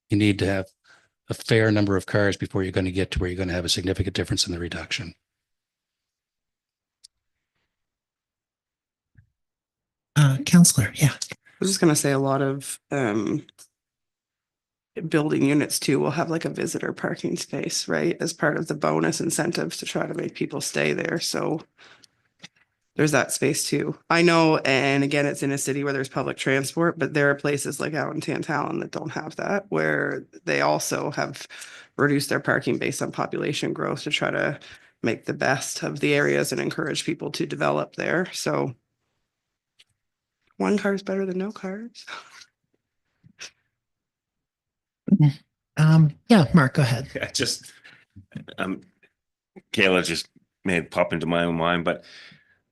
You need to have a fair number of cars before you're going to get to where you're going to have a significant difference in the reduction. Counselor, yeah. I was just going to say a lot of building units too will have like a visitor parking space, right? As part of the bonus incentives to try to make people stay there. So there's that space too. I know, and again, it's in a city where there's public transport, but there are places like out in Tantallon that don't have that, where they also have reduced their parking based on population growth to try to make the best of the areas and encourage people to develop there. So 1 car is better than no cars. Yeah, Mark, go ahead. Yeah, Kayla just made it pop into my own mind, but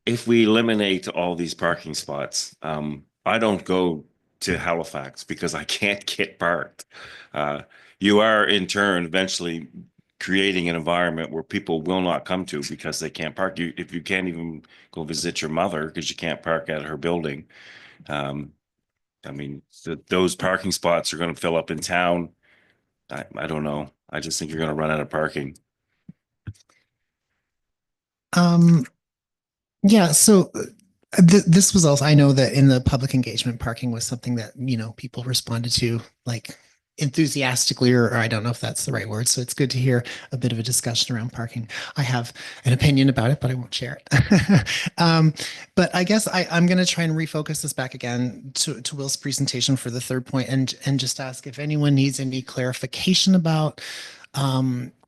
if we eliminate all these parking spots, I don't go to Halifax because I can't get parked. You are in turn eventually creating an environment where people will not come to because they can't park. If you can't even go visit your mother because you can't park at her building. I mean, those parking spots are going to fill up in town. I don't know. I just think you're going to run out of parking. Yeah, so this was also, I know that in the public engagement, parking was something that, people responded to like enthusiastically, or I don't know if that's the right word. So it's good to hear a bit of a discussion around parking. I have an opinion about it, but I won't share it. But I guess I'm going to try and refocus this back again to Will's presentation for the third point and just ask if anyone needs any clarification about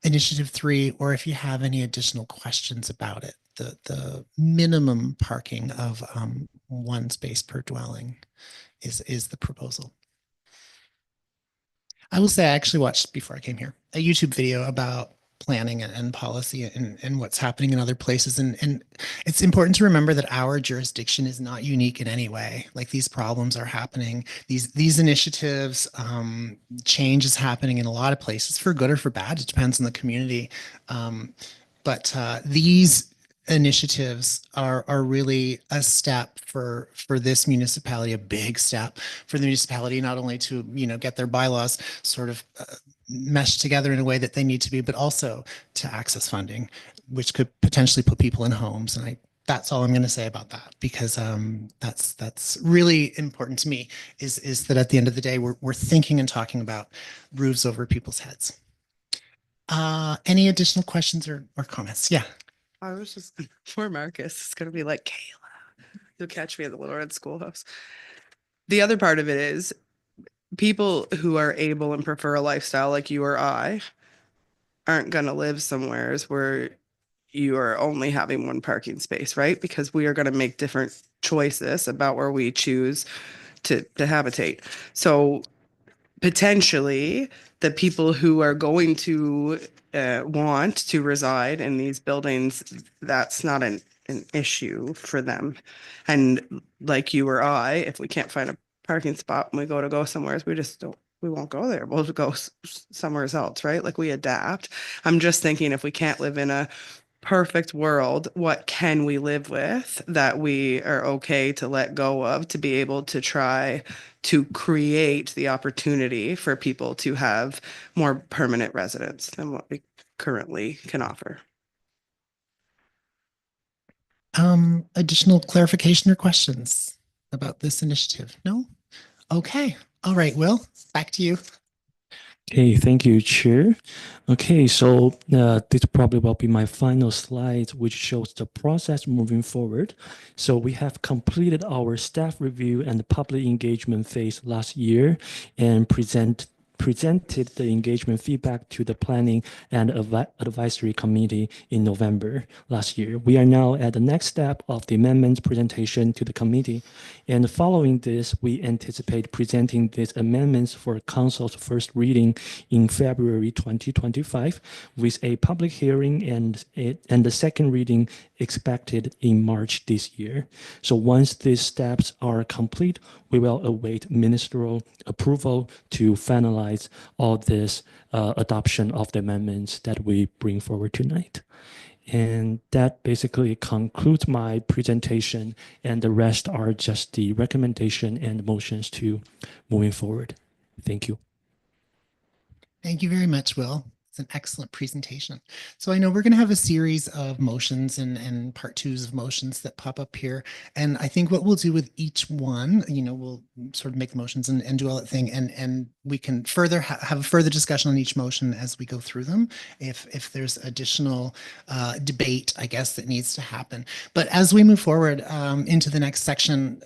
Initiative 3, or if you have any additional questions about it. The minimum parking of 1 space per dwelling is the proposal. I will say I actually watched, before I came here, a YouTube video about planning and policy and what's happening in other places. And it's important to remember that our jurisdiction is not unique in any way. Like, these problems are happening. These initiatives, change is happening in a lot of places, for good or for bad. It depends on the community. But these initiatives are really a step for this municipality, a big step for the municipality, not only to get their bylaws sort of meshed together in a way that they need to be, but also to access funding, which could potentially put people in homes. And that's all I'm going to say about that, because that's really important to me, is that at the end of the day, we're thinking and talking about roofs over people's heads. Any additional questions or comments? Yeah. I was just, poor Marcus, it's going to be like, Kayla, you'll catch me at the Little Red Schoolhouse. The other part of it is people who are able and prefer a lifestyle like you or I aren't going to live somewhere where you are only having 1 parking space, right? Because we are going to make different choices about where we choose to habitate. So potentially the people who are going to want to reside in these buildings, that's not an issue for them. And like you or I, if we can't find a parking spot and we go somewhere, we won't go there. We'll go somewhere else, right? Like, we adapt. I'm just thinking, if we can't live in a perfect world, what can we live with that we are okay to let go of to be able to try to create the opportunity for people to have more permanent residence than what we currently can offer. Additional clarification or questions about this initiative? No? Okay. All right, Will, back to you. Okay, thank you, Chair. Okay, so this probably will be my final slide, which shows the process moving forward. So we have completed our staff review and public engagement phase last year and presented the engagement feedback to the Planning and Advisory Committee in November last year. We are now at the next step of the amendments presentation to the committee. And following this, we anticipate presenting these amendments for Council's first reading in February 2025, with a public hearing and the second reading expected in March this year. So once these steps are complete, we will await ministerial approval to finalize all this adoption of the amendments that we bring forward tonight. And that basically concludes my presentation, and the rest are just the recommendation and motions to moving forward. Thank you. Thank you very much, Will. It's an excellent presentation. So I know we're going to have a series of motions and part twos of motions that pop up here. And I think what we'll do with each one, we'll sort of make the motions and do all that thing. And we can further have a further discussion on each motion as we go through them. If there's additional debate, I guess, that needs to happen. But as we move forward into the next section,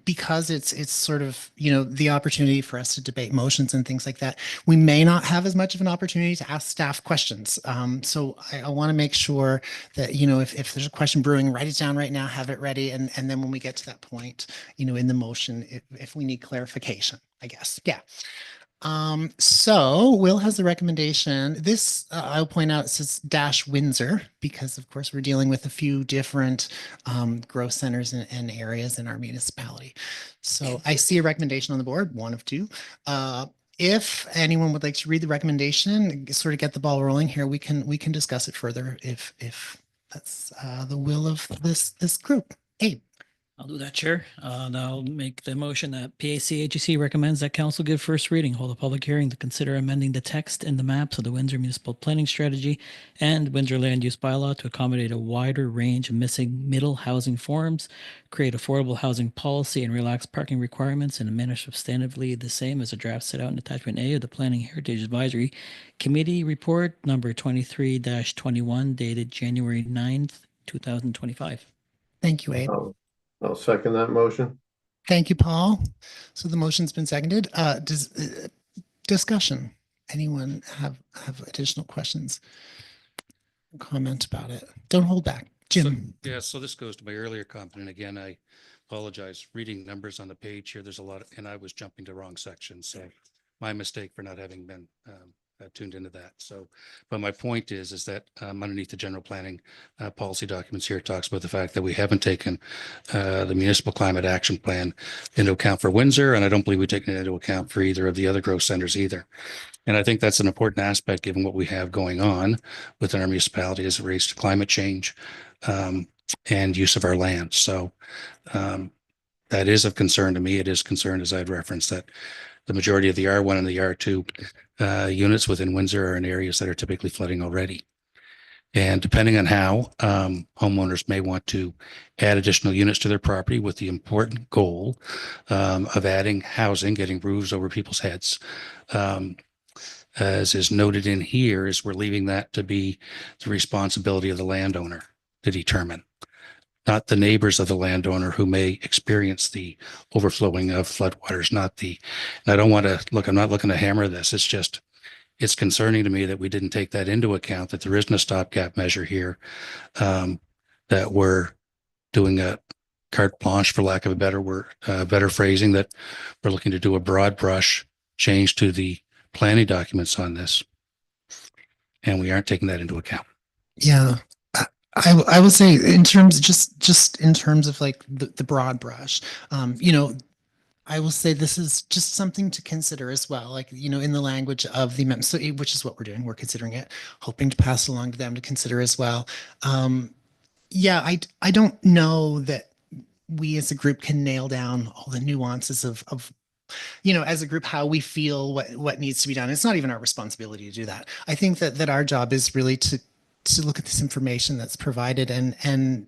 because it's sort of, the opportunity for us to debate motions and things like that, we may not have as much of an opportunity to ask staff questions. So I want to make sure that, if there's a question brewing, write it down right now, have it ready. And then when we get to that point, in the motion, if we need clarification, I guess. Yeah. So Will has the recommendation. This, I'll point out, it says -Windsor, because of course we're dealing with a few different growth centers and areas in our municipality. So I see a recommendation on the board, one of two. If anyone would like to read the recommendation, sort of get the ball rolling here, we can discuss it further if that's the will of this group. Abe. I'll do that, Chair. I'll make the motion that PAC-AGC recommends that council give first reading, hold a public hearing to consider amending the text and the maps of the Windsor Municipal Planning Strategy and Windsor Land Use Bylaw to accommodate a wider range of missing middle housing forms, create affordable housing policy, and relax parking requirements in a manner substantively the same as a draft set out in Attachment A of the Planning Heritage Advisory Committee Report number 23-21 dated January 9th, 2025. Thank you, Abe. I'll second that motion. Thank you, Paul. So the motion's been seconded. Discussion. Anyone have additional questions? Comment about it? Don't hold back. Jim. So this goes to my earlier comment. And again, I apologize. Reading numbers on the page here, there's a lot, and I was jumping to wrong sections. So my mistake for not having been tuned into that. So, but my point is that underneath the general planning policy documents here, it talks about the fact that we haven't taken the municipal climate action plan into account for Windsor, and I don't believe we've taken it into account for either of the other growth centers either. And I think that's an important aspect given what we have going on within our municipality as it relates to climate change and use of our land. So that is of concern to me. It is concerned, as I'd referenced, that the majority of the R1 and the R2 units within Windsor are in areas that are typically flooding already. And depending on how homeowners may want to add additional units to their property with the important goal of adding housing, getting roofs over people's heads. As is noted in here, is we're leaving that to be the responsibility of the landowner to determine, not the neighbors of the landowner who may experience the overflowing of floodwaters, and I don't want to look, I'm not looking to hammer this. It's just, it's concerning to me that we didn't take that into account, that there isn't a stopgap measure here, that we're doing a carte blanche, for lack of a better word, better phrasing, that we're looking to do a broad brush change to the planning documents on this. And we aren't taking that into account. Yeah. I will say in terms, just in terms of like the broad brush, I will say this is just something to consider as well, like, in the language of the amendment, which is what we're doing. We're considering it, hoping to pass along to them to consider as well. Yeah, I don't know that we as a group can nail down all the nuances of as a group, how we feel, what needs to be done. It's not even our responsibility to do that. I think that our job is really to look at this information that's provided and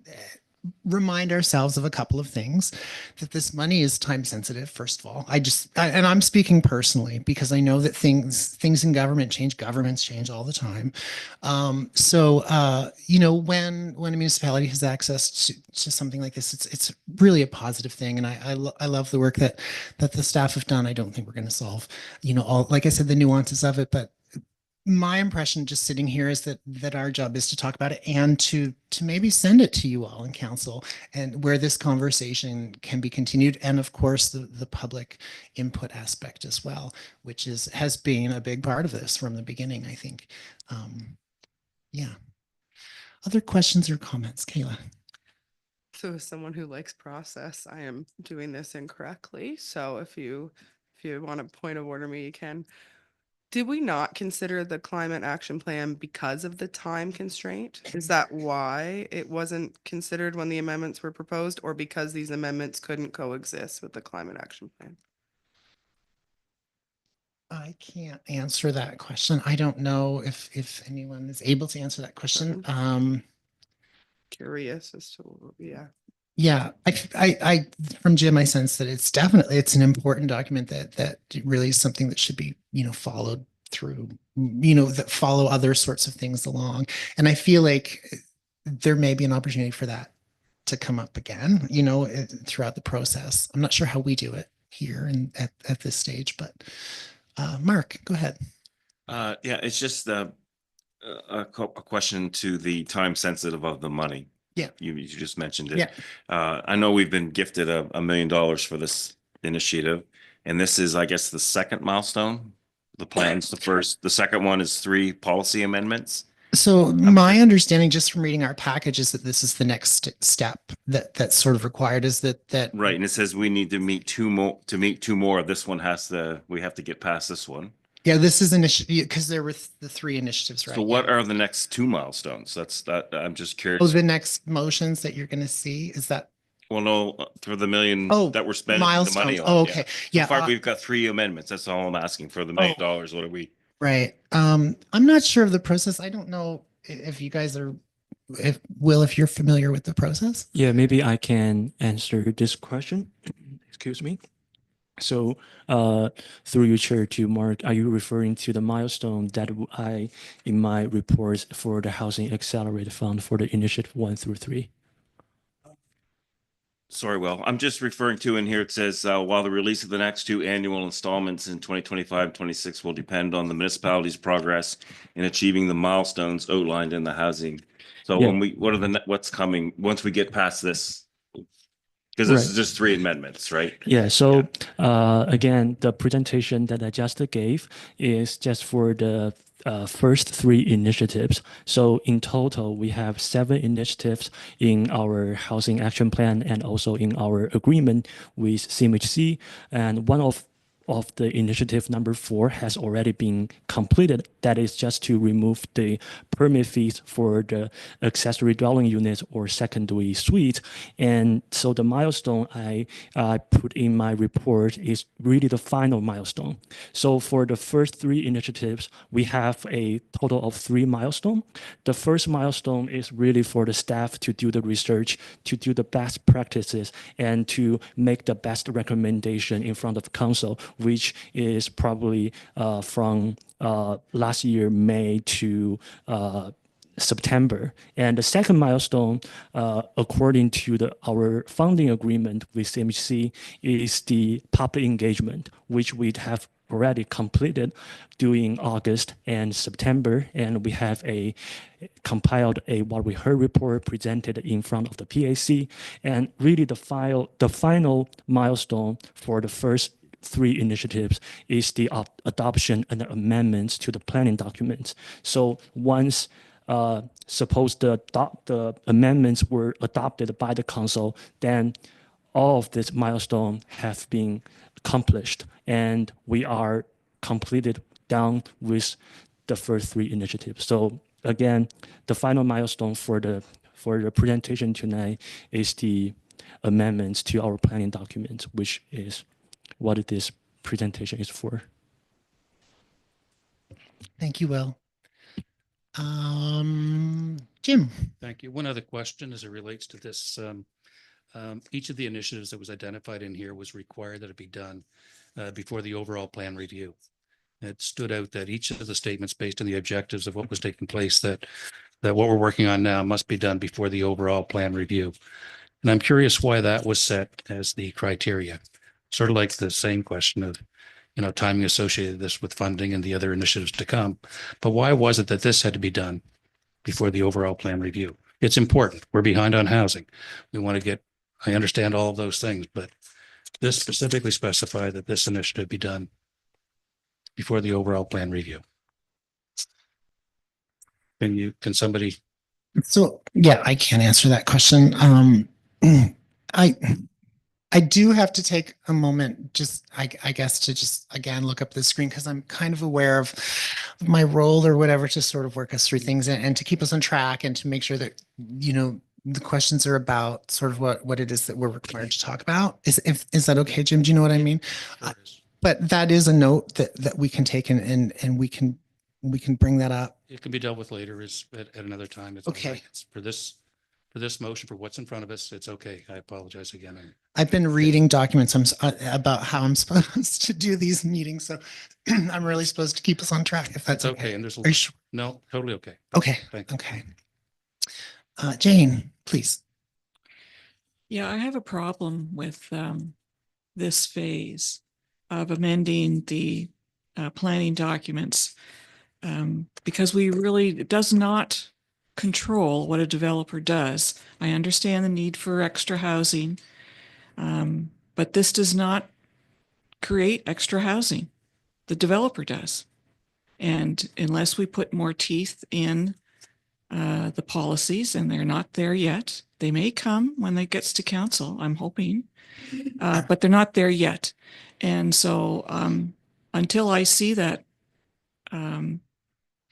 remind ourselves of a couple of things. That this money is time sensitive, first of all. And I'm speaking personally because I know that things in government change, governments change all the time. So when a municipality has access to something like this, it's really a positive thing. And I love the work that the staff have done. I don't think we're going to solve, all, like I said, the nuances of it, but my impression just sitting here is that our job is to talk about it and to maybe send it to you all in council, and where this conversation can be continued. And of course, the public input aspect as well, which has been a big part of this from the beginning, I think. Yeah. Other questions or comments, Kayla? So as someone who likes process, I am doing this incorrectly. So if you want to point of order me, you can. Did we not consider the climate action plan because of the time constraint? Is that why it wasn't considered when the amendments were proposed, or because these amendments couldn't coexist with the climate action plan? I can't answer that question. I don't know if anyone is able to answer that question. Curious as to, yeah. Yeah, I from Jim, I sense that it's an important document that really is something that should be, followed through, that follow other sorts of things along. And I feel like there may be an opportunity for that to come up again, throughout the process. I'm not sure how we do it here and at this stage, but Mark, go ahead. Yeah, it's just a question to the time sensitive of the money. Yeah. You just mentioned it. Yeah. I know we've been gifted $1 million for this initiative, and this is, I guess, the second milestone. The plan's the second one is 3 policy amendments. So my understanding, just from reading our package, is that this is the next step that's sort of required. Is that right? And it says we need to meet 2 more. To meet 2 more, this one we have to get past this one. Yeah, this is initiative because there were the 3 initiatives, right? So what are the next 2 milestones? I'm just curious. Oh, the next motions that you're going to see, is that? Well, no, for the $1 million that we're spending the money on. Oh, okay. Yeah. So far, we've got 3 amendments. That's all I'm asking for the $1 million. What are we? Right. I'm not sure of the process. I don't know if you guys are, if you're familiar with the process. Yeah, maybe I can answer this question. Excuse me. So, through your chair to Mark, are you referring to the milestone that I, in my reports for the Housing Accelerated Fund for the Initiative 1 through 3? Sorry, Will. I'm just referring to in here. It says, while the release of the next 2 annual installments in 2025-26 will depend on the municipality's progress in achieving the milestones outlined in the housing. So what's coming once we get past this? Because this is just 3 amendments, right? Yeah. So again, the presentation that I just gave is just for the first 3 initiatives. So in total, we have 7 initiatives in our housing action plan and also in our agreement with CMHC. And one of the initiative number 4 has already been completed. That is just to remove the permit fees for the accessory dwelling units or secondary suites. And so the milestone I put in my report is really the final milestone. So for the first 3 initiatives, we have a total of 3 milestones. The first milestone is really for the staff to do the research, to do the best practices, and to make the best recommendation in front of council, which is probably from last year, May to September. And the second milestone, according to our funding agreement with CMHC, is the public engagement, which we have already completed during August and September, and we have compiled a what we heard report presented in front of the PAC. And really the final milestone for the first 3 initiatives is the adoption and the amendments to the planning documents. So once suppose the amendments were adopted by the council, then all of this milestone have been accomplished, and we are completed down with the first 3 initiatives. So again, the final milestone for the presentation tonight is the amendments to our planning document, which is what this presentation is for. Thank you, Will. Jim. Thank you. One other question as it relates to this. Each of the initiatives that was identified in here was required that it be done before the overall plan review. It stood out that each of the statements based on the objectives of what was taking place, that what we're working on now must be done before the overall plan review. And I'm curious why that was set as the criteria. Sort of like the same question of, timing associated this with funding and the other initiatives to come. But why was it that this had to be done before the overall plan review? It's important. We're behind on housing. We want to I understand all of those things, but this specifically specified that this initiative be done before the overall plan review. Can somebody? So yeah, I can't answer that question. I do have to take a moment, I guess, to just again look up the screen, because I'm kind of aware of my role or whatever to sort of work us through things and to keep us on track and to make sure that the questions are about sort of what it is that we're required to talk about. Is that okay, Jim? Do you know what I mean? But that is a note that we can take and we can bring that up. It can be dealt with later at another time. It's okay. All right. It's for this motion, for what's in front of us, it's okay. I apologize again. I've been reading documents about how I'm supposed to do these meetings, so I'm really supposed to keep us on track. If that's okay. And there's Are you sure? No, totally okay. Okay. Thank you. Okay. Jane, please. Yeah, I have a problem with this phase of amending the planning documents because it does not control what a developer does. I understand the need for extra housing, but this does not create extra housing. The developer does. And unless we put more teeth in the policies, and they're not there yet, they may come when it gets to council, I'm hoping, but they're not there yet. And so until I see that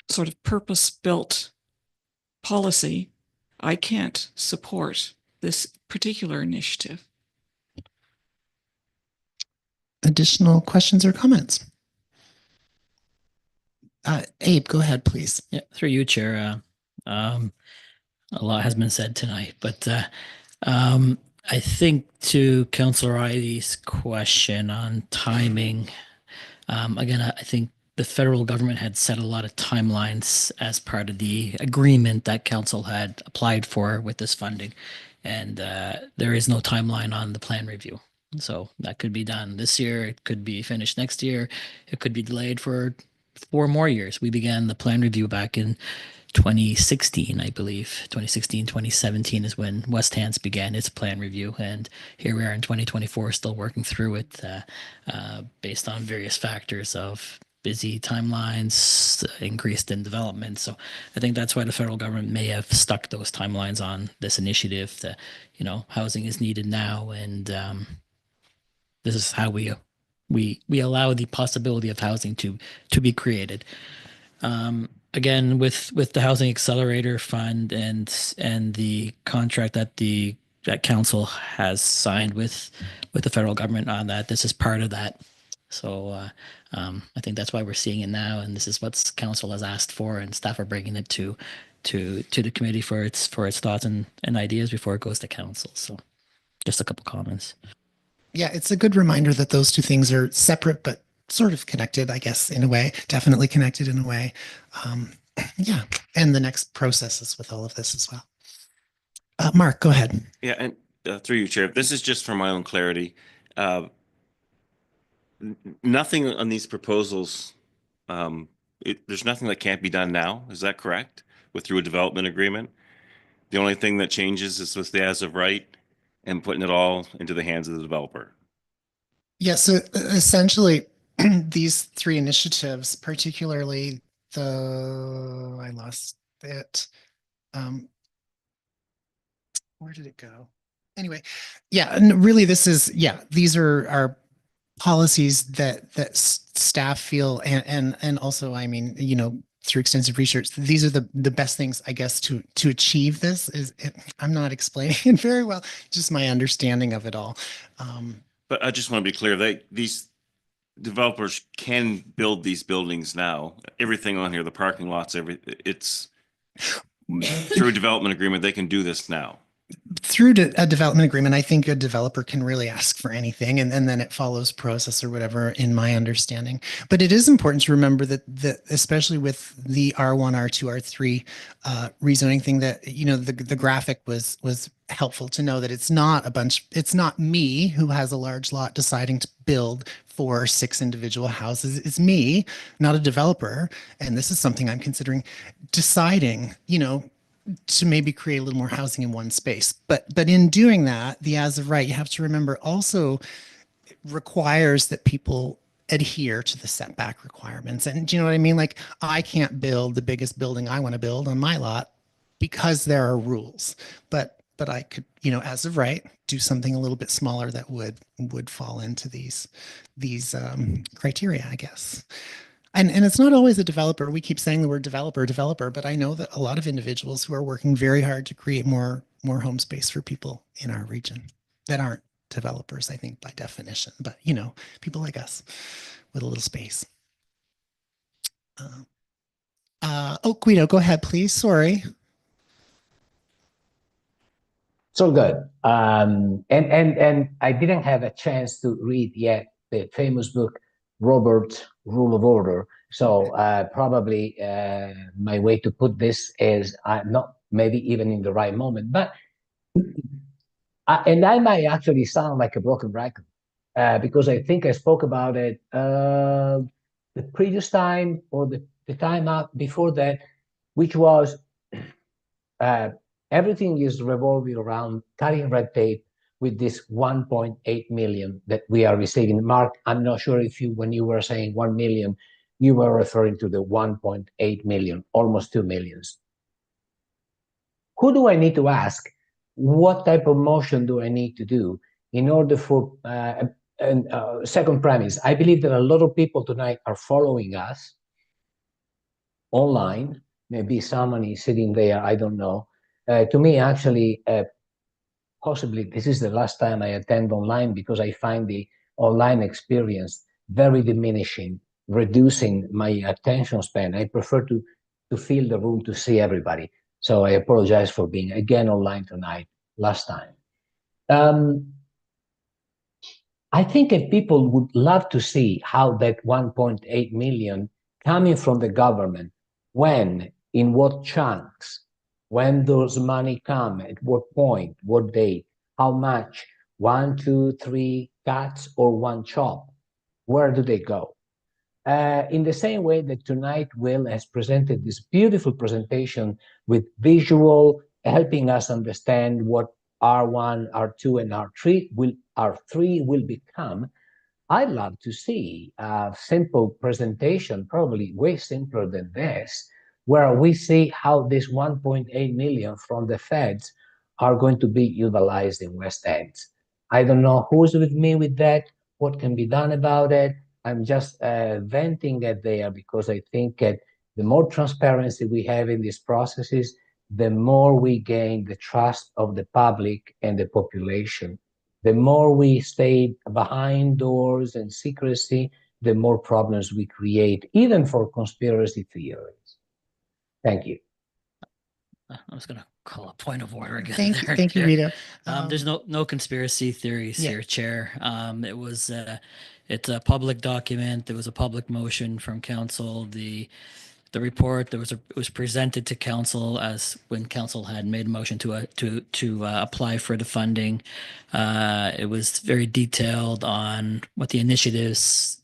sort of purpose-built policy, I can't support this particular initiative. Additional questions or comments? Abe, go ahead, please. Yeah, through you, Chair. A lot has been said tonight, but I think to Councillor Riley's question on timing, again, I think the federal government had set a lot of timelines as part of the agreement that council had applied for with this funding. And there is no timeline on the plan review. So that could be done this year. It could be finished next year. It could be delayed for 4 more years. We began the plan review back in 2016, I believe. 2016, 2017 is when West Hants began its plan review. And here we are in 2024, still working through it based on various factors of busy timelines, increased in development. So I think that's why the federal government may have stuck those timelines on this initiative that, housing is needed now. And this is how we allow the possibility of housing to be created. Again, with the Housing Accelerator Fund and the contract that council has signed with the federal government on that, this is part of that. So I think that's why we're seeing it now, and this is what council has asked for, and staff are bringing it to the committee for its thoughts and ideas before it goes to council. So just a couple comments. Yeah, it's a good reminder that those two things are separate but sort of connected, I guess, in a way, definitely connected in a way. Yeah, and the next processes with all of this as well. Mark, go ahead. Yeah, and through you, Chair, this is just for my own clarity. Nothing on these proposals, there's nothing that can't be done now. Is that correct? Through a development agreement? The only thing that changes is with the as of right and putting it all into the hands of the developer. Yeah, so essentially these 3 initiatives, particularly I lost it. Where did it go? Anyway, yeah, and really this is, yeah, these are our policies that staff feel and also, I mean, you know, through extensive research, these are the best things, I guess, to achieve this is I'm not explaining it very well, just my understanding of it all. But I just want to be clear, these developers can build these buildings now. Everything on here, the parking lots, it's through a development agreement, they can do this now. Through a development agreement, I think a developer can really ask for anything, and then it follows process or whatever, in my understanding. But it is important to remember that especially with the R1, R2, R3 rezoning thing, that you know the graphic was helpful to know that it's not me who has a large lot deciding to build 4 or 6 individual houses. It's me, not a developer, and this is something I'm considering deciding, you know, to maybe create a little more housing in one space. But in doing that, the as of right, you have to remember also requires that people adhere to the setback requirements. And do you know what I mean? Like I can't build the biggest building I want to build on my lot because there are rules. But I could, you know, as of right, do something a little bit smaller that would fall into these criteria, I guess. And it's not always a developer. We keep saying the word developer, but I know that a lot of individuals who are working very hard to create more home space for people in our region that aren't developers, I think, by definition, but you know, people like us with a little space. Oh, Guido, go ahead, please. Sorry. So good. And I didn't have a chance to read yet the famous book, Robert Rule of Order. So probably my way to put this is not maybe even in the right moment, but and I might actually sound like a broken record because I think I spoke about it the previous time or the time out before that, which was everything is revolving around cutting red tape with this 1.8 million that we are receiving. Mark, I'm not sure if when you were saying 1 million, you were referring to the 1.8 million, almost 2 millions. Who do I need to ask? What type of motion do I need to do in order for, second premise, I believe that a lot of people tonight are following us online. Maybe somebody sitting there, I don't know. To me, actually, possibly this is the last time I attend online because I find the online experience very diminishing, reducing my attention span. I prefer to feel the room, to see everybody. So I apologize for being again online tonight, last time. I think that people would love to see how that 1.8 million coming from the government, when, in what chunks, when those money come, at what point, what date, how much, 1, 2, 3 cuts or one chop, where do they go? In the same way that tonight Will has presented this beautiful presentation with visual, helping us understand what R1, R2, and R3 will become, I'd love to see a simple presentation, probably way simpler than this, where we see how this 1.8 million from the feds are going to be utilized in West End. I don't know who's with me with that, what can be done about it. I'm just venting it there because I think that the more transparency we have in these processes, the more we gain the trust of the public and the population. The more we stay behind doors and secrecy, the more problems we create, even for conspiracy theories. Thank you. I was going to call a point of order again. Thank you, Rita. There's no conspiracy theories Yeah. here, Chair. It's a public document. There was a public motion from council. The report it was presented to council as when council had made a motion to apply for the funding. It was very detailed on what the initiatives,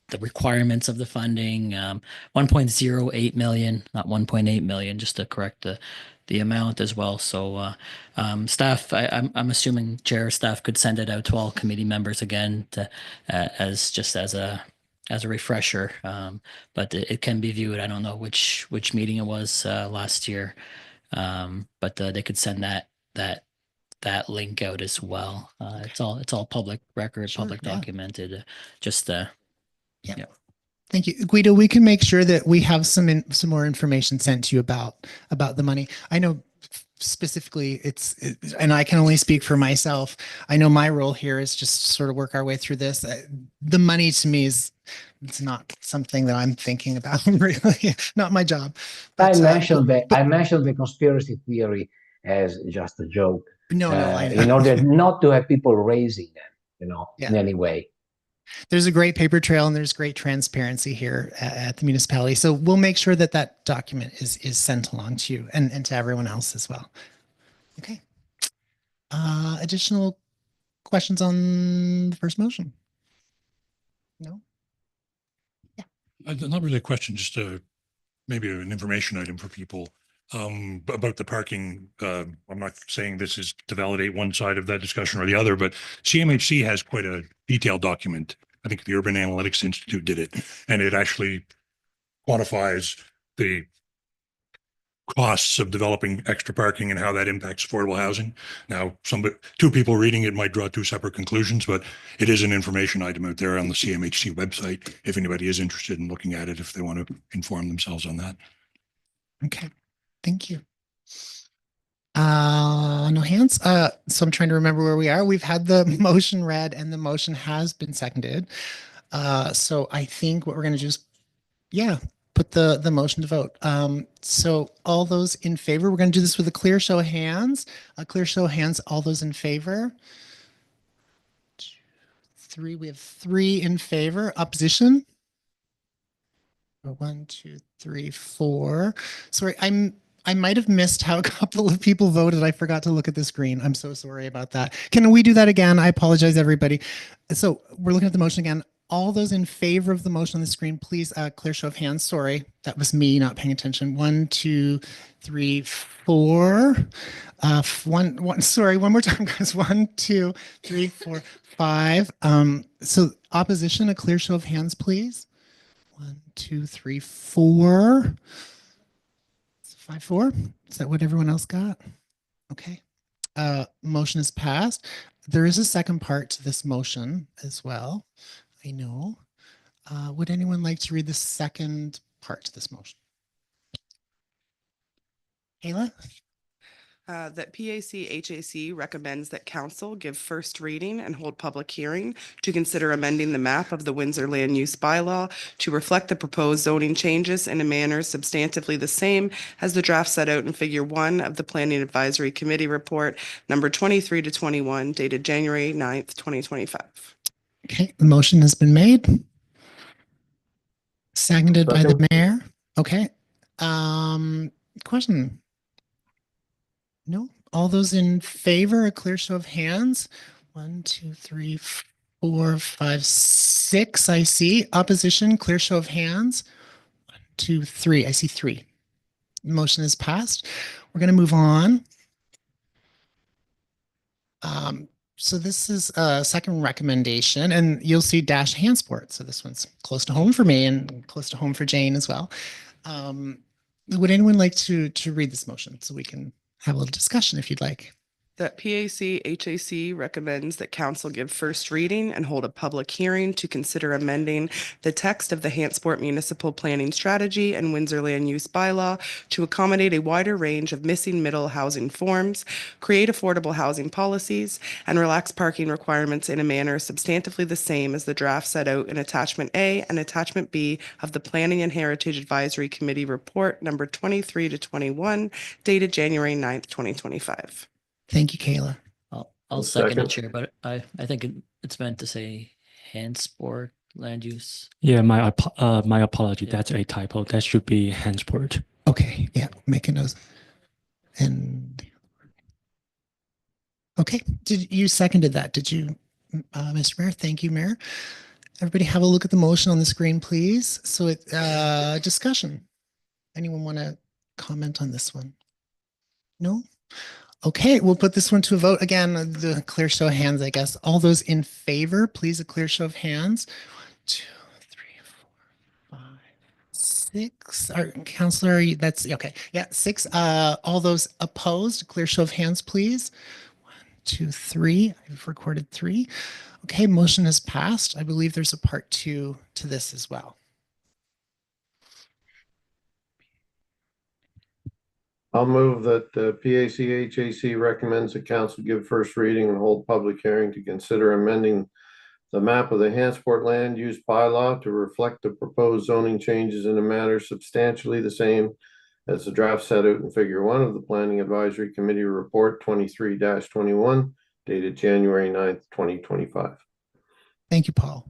the requirements of the funding, 1.08 million, not 1.8 million, just to correct the amount as well. So staff, I'm assuming chair staff could send it out to all committee members again to, as a refresher, but it can be viewed. I don't know which meeting it was last year, but they could send that that link out as well. It's all public record, Sure, public yeah. documented. Just Thank you, Guido. We can make sure that we have some more information sent to you about the money. I know specifically and I can only speak for myself. I know my role here is just to sort of work our way through this. The money to me it's not something that I'm thinking about really, not my job. I mentioned the conspiracy theory as just a joke. No, I know. In order not to have people raising them, Yeah. in any way. There's a great paper trail and there's great transparency here at the municipality. So we'll make sure that that document is sent along to you and to everyone else as well. Okay. Additional questions on the first motion? No? Not really a question, just maybe an information item for people about the parking. I'm not saying this is to validate one side of that discussion or the other, but CMHC has quite a detailed document. I think the Urban Analytics Institute did it, and it actually quantifies the costs of developing extra parking and how that impacts affordable housing. Now, two people reading it might draw two separate conclusions, but it is an information item out there on the CMHC website if anybody is interested in looking at it, if they want to inform themselves on that. Okay, thank you. No hands. So I'm trying to remember where we are. We've had the motion read and the motion has been seconded. So I think what we're going to do is, put the motion to vote. So all those in favor, we're going to do this with a clear show of hands. A clear show of hands, all those in favor. 2, 3, we have 3 in favor. Opposition? 1, 2, 3, 4. Sorry, I might have missed how a couple of people voted. I forgot to look at the screen. I'm so sorry about that. Can we do that again? I apologize, everybody. So we're looking at the motion again. All those in favor of the motion on the screen, please clear show of hands. Sorry, that was me not paying attention. 1, 2, 3, 4. Sorry, one more time, guys. 1, 2, 3, 4, 5. So opposition, a clear show of hands, please. 1, 2, 3, 4. 5, 4. Is that what everyone else got? Okay. Motion is passed. There is a second part to this motion as well. I know. Would anyone like to read the second part to this motion? Kayla? That PAC-HAC recommends that council give first reading and hold public hearing to consider amending the map of the Windsor Land Use Bylaw to reflect the proposed zoning changes in a manner substantively the same as the draft set out in Figure 1 of the Planning Advisory Committee Report number 23 to 21 dated January 9th, 2025. Okay, the motion has been made. Seconded by the mayor. Okay. Question? No? All those in favor, a clear show of hands. 1, 2, 3, 4, 5, 6. I see. Opposition, clear show of hands. 1, 2, 3. I see 3. The motion is passed. We're going to move on. So this is a second recommendation, and you'll see dash hand sport. So this one's close to home for me and close to home for Jane as well. Would anyone like to read this motion so we can have a little discussion if you'd like? That PAC-HAC recommends that council give first reading and hold a public hearing to consider amending the text of the Hantsport Municipal Planning Strategy and Windsor Land Use Bylaw to accommodate a wider range of missing middle housing forms, create affordable housing policies, and relax parking requirements in a manner substantively the same as the draft set out in Attachment A and Attachment B of the Planning and Heritage Advisory Committee Report number 23 to 21 dated January 9th, 2025. Thank you, Kayla. I'll second it, Chair, but I think it's meant to say hand sport land use. Yeah, my apology. That's a typo. That should be hand sport. Okay, yeah, make a note. And okay, you seconded that? Did you, Mr. Mayor? Thank you, Mayor. Everybody have a look at the motion on the screen, please. So discussion. Anyone want to comment on this one? No? Okay, we'll put this one to a vote. Again, the clear show of hands, I guess. All those in favor, please, a clear show of hands. 2, 3, 4, 5, 6. Councillor, that's okay. Yeah, 6. All those opposed, a clear show of hands, please. 1, 2, 3. I've recorded 3. Okay, motion has passed. I believe there's a part 2 to this as well. I'll move that the PACHAC recommends the council give first reading and hold public hearing to consider amending the map of the Hansport land use bylaw to reflect the proposed zoning changes in a manner substantially the same as the draft set out in figure 1 of the Planning Advisory Committee Report 23-21 dated January 9th, 2025. Thank you, Paul.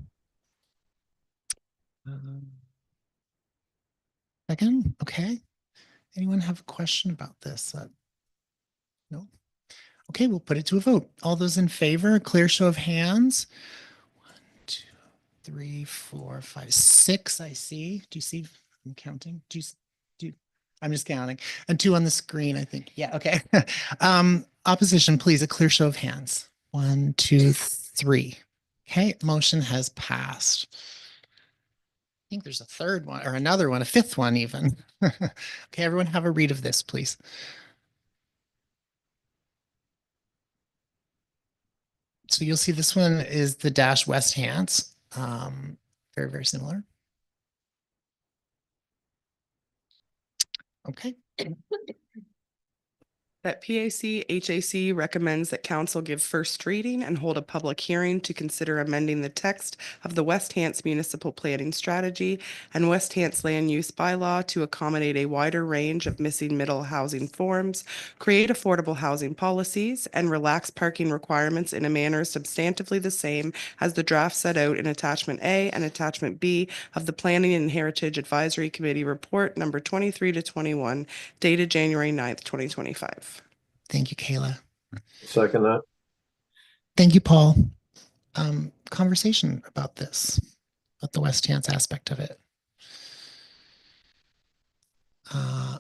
Second, okay. Anyone have a question about this? No? Okay, we'll put it to a vote. All those in favor, a clear show of hands. 1, 2, 3, 4, 5, 6. I see. Do you see? I'm counting. I'm just counting. And 2 on the screen, I think. Yeah, okay. Opposition, please, a clear show of hands. 1, 2, 3. Okay, motion has passed. I think there's a third one or another one, a fifth one even. Okay, everyone have a read of this, please. So you'll see this one is the Dash West Hants. Very, very similar. Okay. That PACHAC recommends that council give first reading and hold a public hearing to consider amending the text of the West Hants Municipal Planning Strategy and West Hants Land Use Bylaw to accommodate a wider range of missing middle housing forms, create affordable housing policies, and relax parking requirements in a manner substantively the same as the draft set out in Attachment A and Attachment B of the Planning and Heritage Advisory Committee Report number 23-21 dated January 9th, 2025. Thank you, Kayla. Second that. Thank you, Paul. Conversation about this, about the West Hants aspect of it.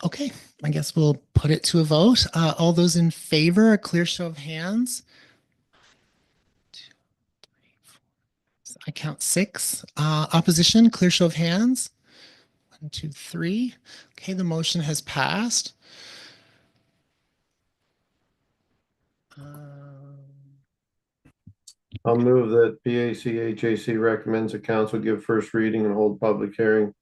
Okay, I guess we'll put it to a vote. All those in favor, a clear show of hands. 2, 3, 4. I count 6. Opposition, clear show of hands. 1, 2, 3. Okay, the motion has passed. I'll move that PACHAC recommends the council give first reading and hold public hearing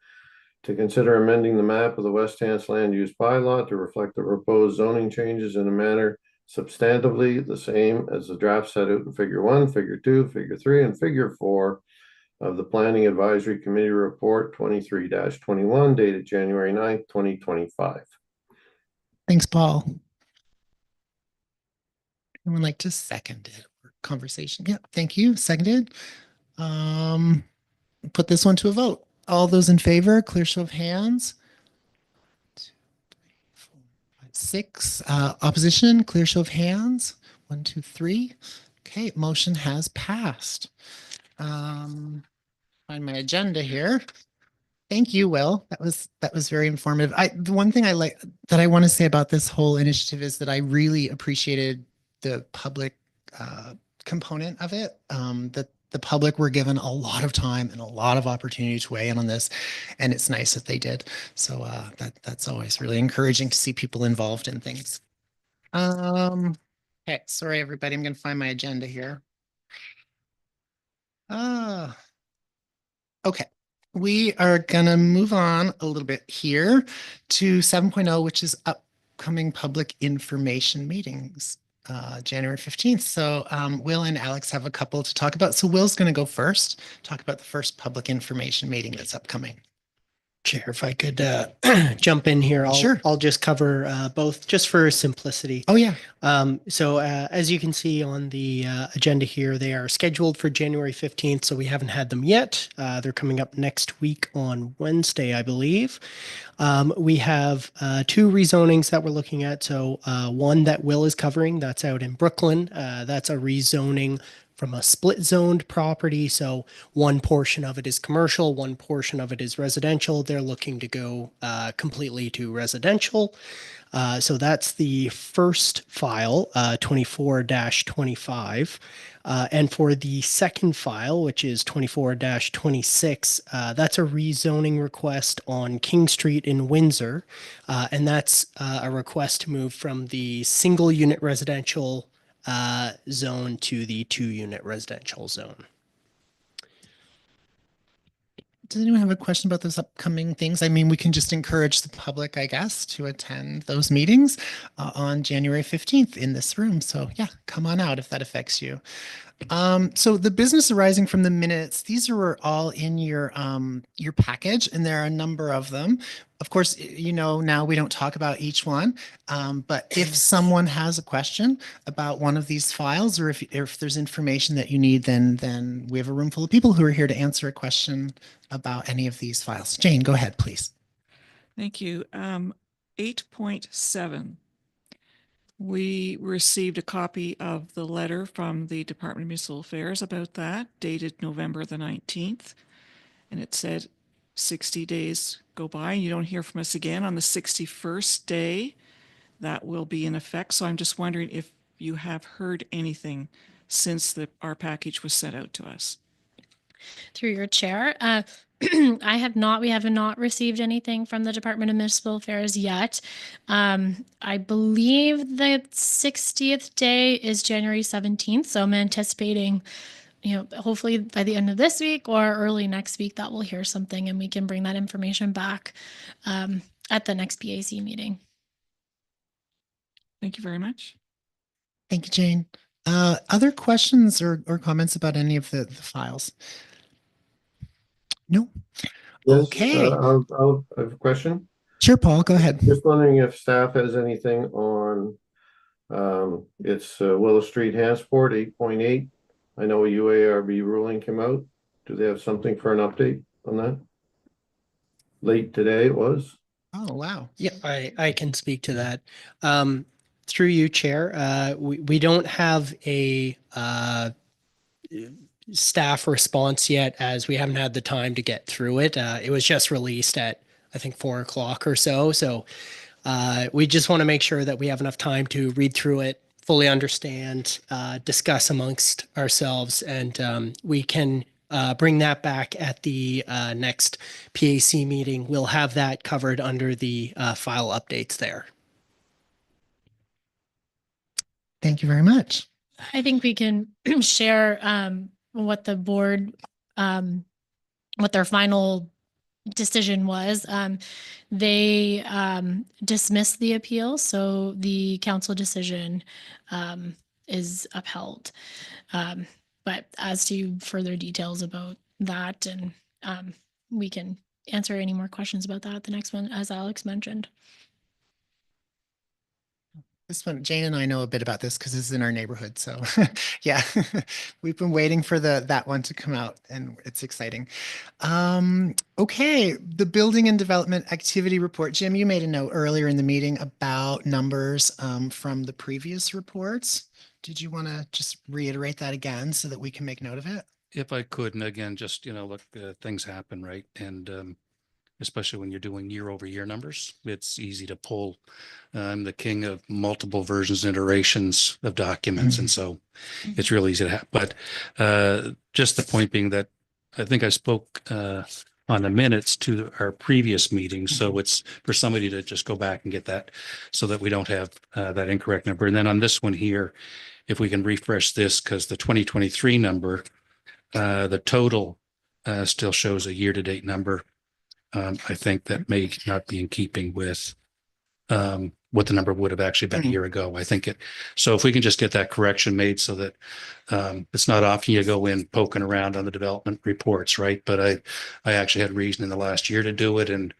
to consider amending the map of the West Hants land use bylaw to reflect the proposed zoning changes in a manner substantively the same as the draft set out in figure 1, figure 2, figure 3, and figure 4 of the Planning Advisory Committee Report 23-21 dated January 9th, 2025. Thanks, Paul. Anyone like to second it or conversation? Yeah, thank you. Seconded. Put this one to a vote. All those in favor, clear show of hands. 2, 3, 4, 5, 6. Opposition, clear show of hands. 1, 2, 3. Okay, motion has passed. Find my agenda here. Thank you, Will. That was very informative. The one thing I like that I want to say about this whole initiative is that I really appreciated the public component of it. That the public were given a lot of time and a lot of opportunity to weigh in on this, and it's nice that they did. So that's always really encouraging to see people involved in things. Okay, sorry everybody, I'm going to find my agenda here. Okay, we are going to move on a little bit here to 7.0, which is upcoming public information meetings. January 15th. So Will and Alex have a couple to talk about. So Will's going to go first, talk about the first public information meeting that's upcoming. Chair, if I could jump in here, I'll just cover both just for simplicity. Oh, yeah. So as you can see on the agenda here, they are scheduled for January 15th, so we haven't had them yet. They're coming up next week on Wednesday, I believe. We have 2 rezonings that we're looking at. So one that Will is covering, that's out in Brooklyn. That's a rezoning from a split zoned property. So one portion of it is commercial, one portion of it is residential. They're looking to go completely to residential. So that's the first file, 24-25. And for the second file, which is 24-26, that's a rezoning request on King Street in Windsor. And that's a request to move from the single unit residential zone to the 2-unit residential zone. Does anyone have a question about those upcoming things? I mean, we can just encourage the public, I guess, to attend those meetings on January 15th in this room. So yeah, come on out if that affects you. So the business arising from the minutes, these are all in your package, and there are a number of them. Of course, you know, now we don't talk about each one, but if someone has a question about one of these files, or if there's information that you need, then we have a room full of people who are here to answer a question about any of these files. Jane, go ahead, please. Thank you. 8.7. We received a copy of the letter from the Department of Municipal Affairs about that, dated November the 19th. And it said 60 days go by and you don't hear from us again on the 61st day. That will be in effect. So I'm just wondering if you have heard anything since our package was sent out to us. Through your chair, we have not received anything from the Department of Municipal Affairs yet. I believe the 60th day is January 17th. So I'm anticipating, you know, hopefully by the end of this week or early next week that we'll hear something and we can bring that information back at the next PAC meeting. Thank you very much. Thank you, Jane. Other questions or comments about any of the files? No. Yes, Okay. I'll have a question. Sure, Paul, go ahead. Just wondering if staff has anything on, it's Willow Street, Hansport, 8.8. I know a UARB ruling came out. Do they have something for an update on that? Late today it was. Oh, wow. Yeah, I can speak to that. Through you, Chair, we don't have a staff response yet, as we haven't had the time to get through it. It was just released at, I think, 4 o'clock or so. So we just want to make sure that we have enough time to read through it, fully understand, discuss amongst ourselves, and we can bring that back at the next PAC meeting. We'll have that covered under the file updates there. Thank you very much. I think we can share what the board, what their final decision was. They dismissed the appeal, so the council decision is upheld. But as to further details about that, and we can answer any more questions about that at the next one, as Alex mentioned. This one, Jane and I know a bit about this because it's in our neighborhood. So yeah, we've been waiting for that one to come out and it's exciting. Okay, the building and development activity report. Jim, you made a note earlier in the meeting about numbers from the previous reports. Did you want to just reiterate that again so that we can make note of it? If I could, and again, just, you know, look, things happen, right? And especially when you're doing year-over-year numbers, it's easy to pull. I'm the king of multiple versions and iterations of documents, and so it's really easy to have. But just the point being that I think I spoke on the minutes to our previous meetings, so it's for somebody to just go back and get that so that we don't have that incorrect number. And then on this one here, if we can refresh this, because the 2023 number, the total still shows a year-to-date number. I think that may not be in keeping with what the number would have actually been a year ago. I think so if we can just get that correction made so that it's not often you go in poking around on the development reports, right? But I actually had reason in the last year to do it, and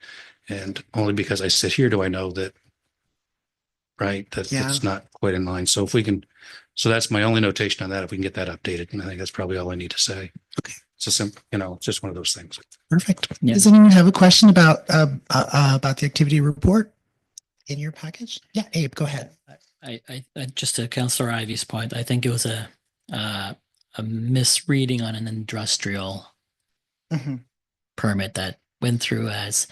only because I sit here do I know that, right, that it's not quite in line. So if we can, so that's my only notation on that. If we can get that updated, and I think that's probably all I need to say. Okay. It's a simple, you know, it's just one of those things. Perfect. Yeah. Does anyone have a question about the activity report in your package? Yeah, Abe, go ahead. I just to Councillor Ivy's point, I think it was a misreading on an industrial permit that went through as,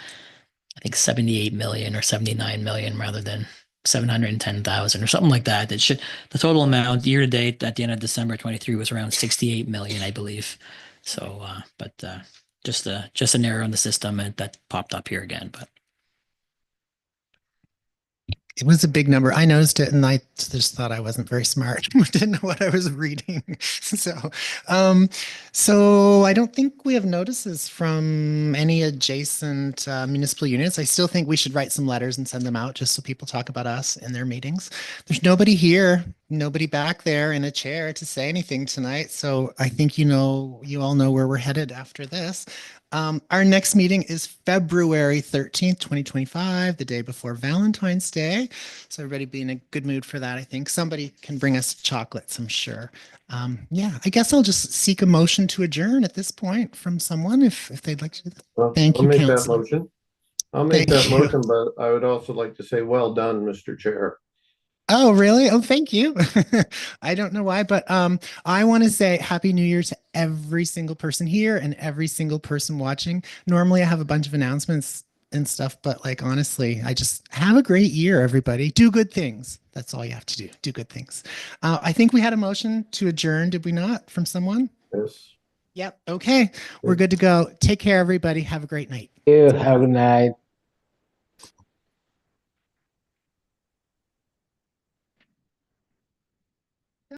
I think, 78 million or 79 million rather than 710,000 or something like that. It should, the total amount year to date at the end of December 23 was around 68 million, I believe. So, but just an error on the system and that popped up here again. But It was a big number. I noticed it and I just thought I wasn't very smart. Didn't know what I was reading. So I don't think we have notices from any adjacent municipal units. I still think we should write some letters and send them out just so people talk about us in their meetings. There's nobody here, nobody back there in a chair to say anything tonight. So I think you all know where we're headed after this. Our next meeting is February 13th, 2025, the day before Valentine's Day. So everybody be in a good mood for that. I think somebody can bring us chocolates, I'm sure. Yeah, I guess I'll just seek a motion to adjourn at this point from someone if they'd like to do that. Well, Thank I'll you, make that Council. motion. I'll make Thank that you. motion, but I would also like to say, well done, Mr. Chair. Oh, really? Oh, thank you. I don't know why, but I want to say Happy New Year to every single person here and every single person watching. Normally I have a bunch of announcements and stuff, but like honestly, I just have a great year, everybody. Do good things. That's all you have to do. Do good things. I think we had a motion to adjourn, did we not, from someone? Yes. Yep. Okay. We're good to go. Take care, everybody. Have a great night. Have a good night.